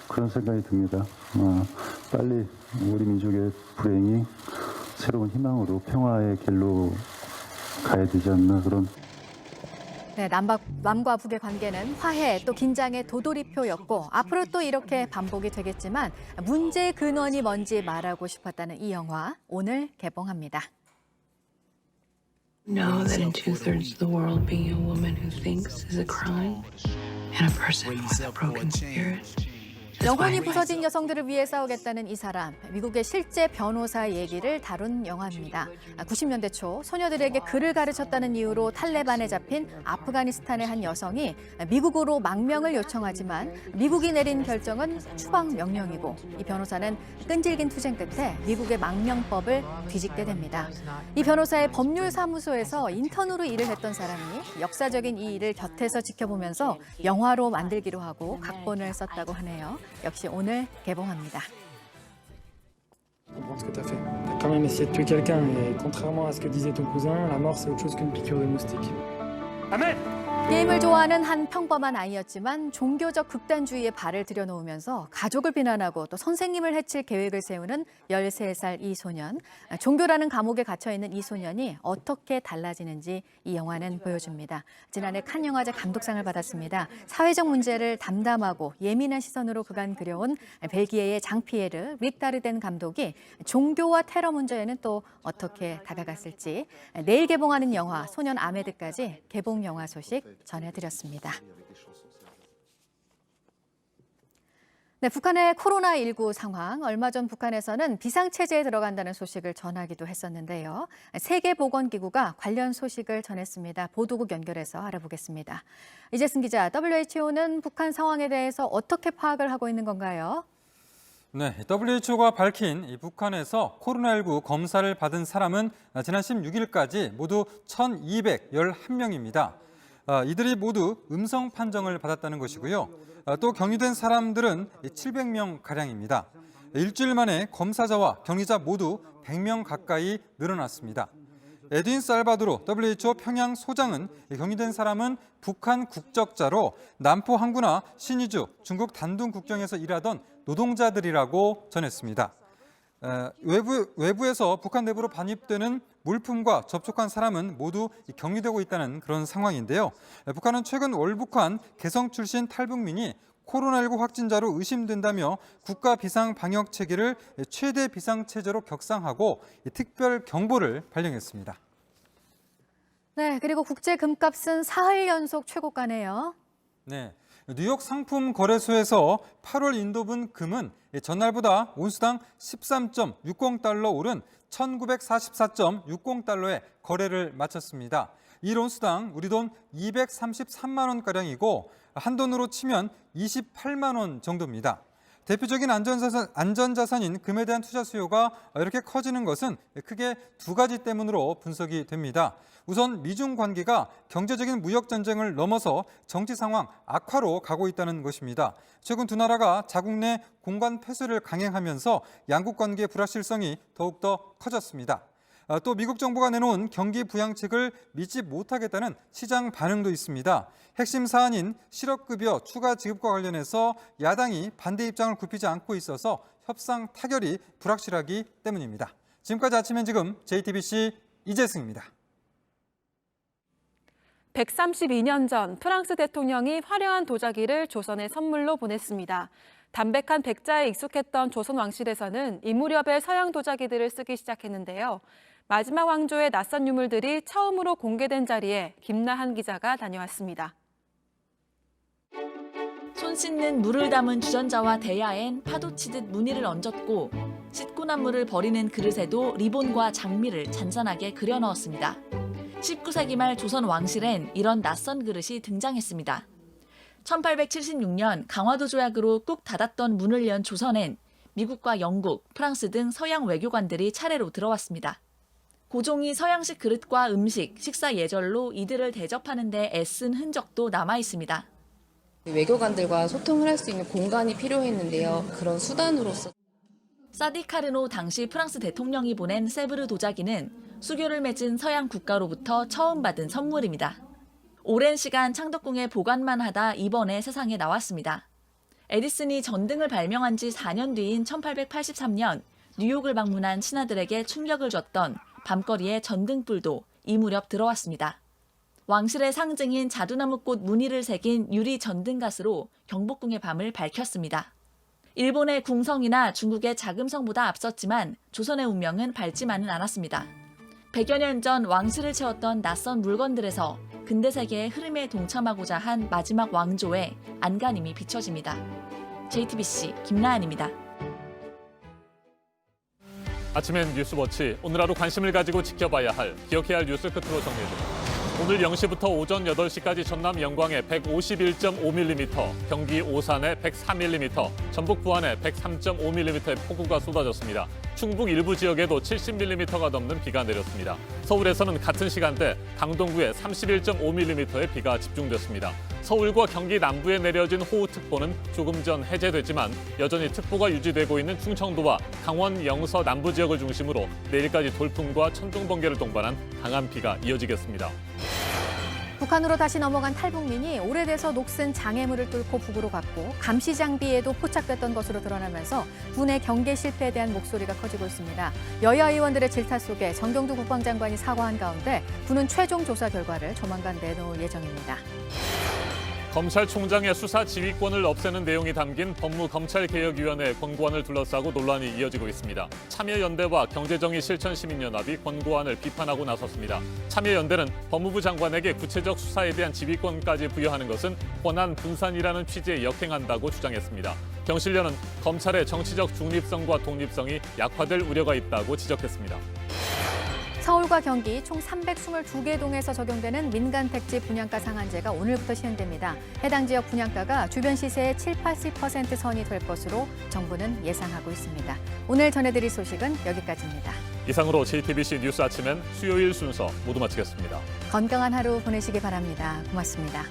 그런 생각이 듭니다. 빨리 우리 민족의 불행이 새로운 희망으로 평화의 길로 가야 되지 않나 그런. 네, 남과 북의 관계는 화해 또 긴장의 도돌이표였고 앞으로 또 이렇게 반복이 되겠지만 문제의 근원이 뭔지 말하고 싶었다는 이 영화 오늘 개봉합니다. Know that in 2/3 of the world, being a woman who thinks is a crime, and a person with a broken spirit. 영혼이 부서진 여성들을 위해 싸우겠다는 이 사람, 미국의 실제 변호사 얘기를 다룬 영화입니다. 90년대 초 소녀들에게 글을 가르쳤다는 이유로 탈레반에 잡힌 아프가니스탄의 한 여성이 미국으로 망명을 요청하지만 미국이 내린 결정은 추방 명령이고 이 변호사는 끈질긴 투쟁 끝에 미국의 망명법을 뒤집게 됩니다. 이 변호사의 법률사무소에서 인턴으로 일을 했던 사람이 역사적인 이 일을 곁에서 지켜보면서 영화로 만들기로 하고 각본을 썼다고 하네요. 역시 오늘 개봉합니다. Comprends ce que t'as fait. T'as quand même essayé de tuer quelqu'un et contrairement à ce que disait ton cousin, la mort c'est autre chose qu'une piqûre de moustique. 아멘! 게임을 좋아하는 한 평범한 아이였지만 종교적 극단주의에 발을 들여놓으면서 가족을 비난하고 또 선생님을 해칠 계획을 세우는 13살 이 소년. 종교라는 감옥에 갇혀있는 이 소년이 어떻게 달라지는지 이 영화는 보여줍니다. 지난해 칸 영화제 감독상을 받았습니다. 사회적 문제를 담담하고 예민한 시선으로 그간 그려온 벨기에의 장피에르 릭다르덴 감독이 종교와 테러 문제에는 또 어떻게 다가갔을지 내일 개봉하는 영화 소년 아메드까지 개봉 영화 소식 전해드렸습니다. 네, 북한의 코로나19 상황. 얼마 전 북한에서는 비상체제에 들어간다는 소식을 전하기도 했었는데요. 세계보건기구가 관련 소식을 전했습니다. 보도국 연결해서 알아보겠습니다. 이재승 기자, WHO는 북한 상황에 대해서 어떻게 파악을 하고 있는 건가요? 네, WHO가 밝힌 이 북한에서 코로나19 검사를 받은 사람은 지난 16일까지 모두 1,211명입니다. 이들이 모두 음성 판정을 받았다는 것이고요. 또 격리된 사람들은 700명가량입니다. 일주일 만에 검사자와 격리자 모두 100명 가까이 늘어났습니다. 에드윈 살바도로 WHO 평양 소장은 격리된 사람은 북한 국적자로 남포 항구나 신의주, 중국 단둥 국경에서 일하던 노동자들이라고 전했습니다. 외부에서 북한 내부로 반입되는 물품과 접촉한 사람은 모두 격리되고 있다는 그런 상황인데요. 북한은 최근 월북한 개성 출신 탈북민이 코로나19 확진자로 의심된다며 국가 비상 방역 체계를 최대 비상 체제로 격상하고 특별 경보를 발령했습니다. 네, 그리고 국제 금값은 사흘 연속 최고가네요. 네. 뉴욕 상품 거래소에서 8월 인도분 금은 전날보다 온수당 13.60달러 오른 1944.60달러에 거래를 마쳤습니다. 이 온수당 우리 돈 233만 원가량이고 한돈으로 치면 28만 원 정도입니다. 대표적인 안전자산인 금에 대한 투자 수요가 이렇게 커지는 것은 크게 두 가지 때문으로 분석이 됩니다. 우선 미중 관계가 경제적인 무역 전쟁을 넘어서 정치 상황 악화로 가고 있다는 것입니다. 최근 두 나라가 자국 내 공간 폐쇄를 강행하면서 양국 관계의 불확실성이 더욱더 커졌습니다. 또 미국 정부가 내놓은 경기 부양책을 믿지 못하겠다는 시장 반응도 있습니다. 핵심 사안인 실업급여 추가 지급과 관련해서 야당이 반대 입장을 굽히지 않고 있어서 협상 타결이 불확실하기 때문입니다. 지금까지 아침 지금 JTBC 이재승입니다. 132년 전 프랑스 대통령이 화려한 도자기를 조선에 선물로 보냈습니다. 담백한 백자에 익숙했던 조선 왕실에서는 이 무렵에 서양 도자기들을 쓰기 시작했는데요. 마지막 왕조의 낯선 유물들이 처음으로 공개된 자리에 김나한 기자가 다녀왔습니다. 손 씻는 물을 담은 주전자와 대야엔 파도치듯 무늬를 얹었고 씻고 난 물을 버리는 그릇에도 리본과 장미를 잔잔하게 그려 넣었습니다. 19세기 말 조선 왕실엔 이런 낯선 그릇이 등장했습니다. 1876년 강화도 조약으로 꾹 닫았던 문을 연 조선엔 미국과 영국, 프랑스 등 서양 외교관들이 차례로 들어왔습니다. 고종이 서양식 그릇과 음식, 식사 예절로 이들을 대접하는 데 애쓴 흔적도 남아 있습니다. 외교관들과 소통을 할 수 있는 공간이 필요했는데요. 그런 수단으로서 사디 카르노 당시 프랑스 대통령이 보낸 세브르 도자기는 수교를 맺은 서양 국가로부터 처음 받은 선물입니다. 오랜 시간 창덕궁에 보관만 하다 이번에 세상에 나왔습니다. 에디슨이 전등을 발명한 지 4년 뒤인 1883년 뉴욕을 방문한 신하들에게 충격을 줬던 밤거리의 전등불도 이 무렵 들어왔습니다. 왕실의 상징인 자두나무꽃 무늬를 새긴 유리 전등갓으로 경복궁의 밤을 밝혔습니다. 일본의 궁성이나 중국의 자금성보다 앞섰지만 조선의 운명은 밝지만은 않았습니다. 100여 년 전 왕실을 채웠던 낯선 물건들에서 근대 세계의 흐름에 동참하고자 한 마지막 왕조의 안간힘이 비춰집니다. JTBC 김나은입니다. 아침엔 뉴스워치, 오늘 하루 관심을 가지고 지켜봐야 할, 기억해야 할 뉴스 끝으로 정리해드립니다. 오늘 0시부터 오전 8시까지 전남 영광에 151.5mm, 경기 오산에 104mm, 전북 부안에 103.5mm의 폭우가 쏟아졌습니다. 충북 일부 지역에도 70mm가 넘는 비가 내렸습니다. 서울에서는 같은 시간대 강동구에 31.5mm의 비가 집중됐습니다. 서울과 경기 남부에 내려진 호우특보는 조금 전 해제됐지만 여전히 특보가 유지되고 있는 충청도와 강원 영서 남부 지역을 중심으로 내일까지 돌풍과 천둥 번개를 동반한 강한 비가 이어지겠습니다. 북한으로 다시 넘어간 탈북민이 오래돼서 녹슨 장애물을 뚫고 북으로 갔고 감시 장비에도 포착됐던 것으로 드러나면서 군의 경계 실패에 대한 목소리가 커지고 있습니다. 여야 의원들의 질타 속에 정경두 국방장관이 사과한 가운데 군은 최종 조사 결과를 조만간 내놓을 예정입니다. 검찰총장의 수사 지휘권을 없애는 내용이 담긴 법무검찰개혁위원회 권고안을 둘러싸고 논란이 이어지고 있습니다. 참여연대와 경제정의실천시민연합이 권고안을 비판하고 나섰습니다. 참여연대는 법무부 장관에게 구체적 수사에 대한 지휘권까지 부여하는 것은 권한 분산이라는 취지에 역행한다고 주장했습니다. 경실련은 검찰의 정치적 중립성과 독립성이 약화될 우려가 있다고 지적했습니다. 서울과 경기 총 322개 동에서 적용되는 민간 택지 분양가 상한제가 오늘부터 시행됩니다. 해당 지역 분양가가 주변 시세의 70-80% 선이 될 것으로 정부는 예상하고 있습니다. 오늘 전해드릴 소식은 여기까지입니다. 이상으로 JTBC 뉴스 아침엔 수요일 순서 모두 마치겠습니다. 건강한 하루 보내시기 바랍니다. 고맙습니다.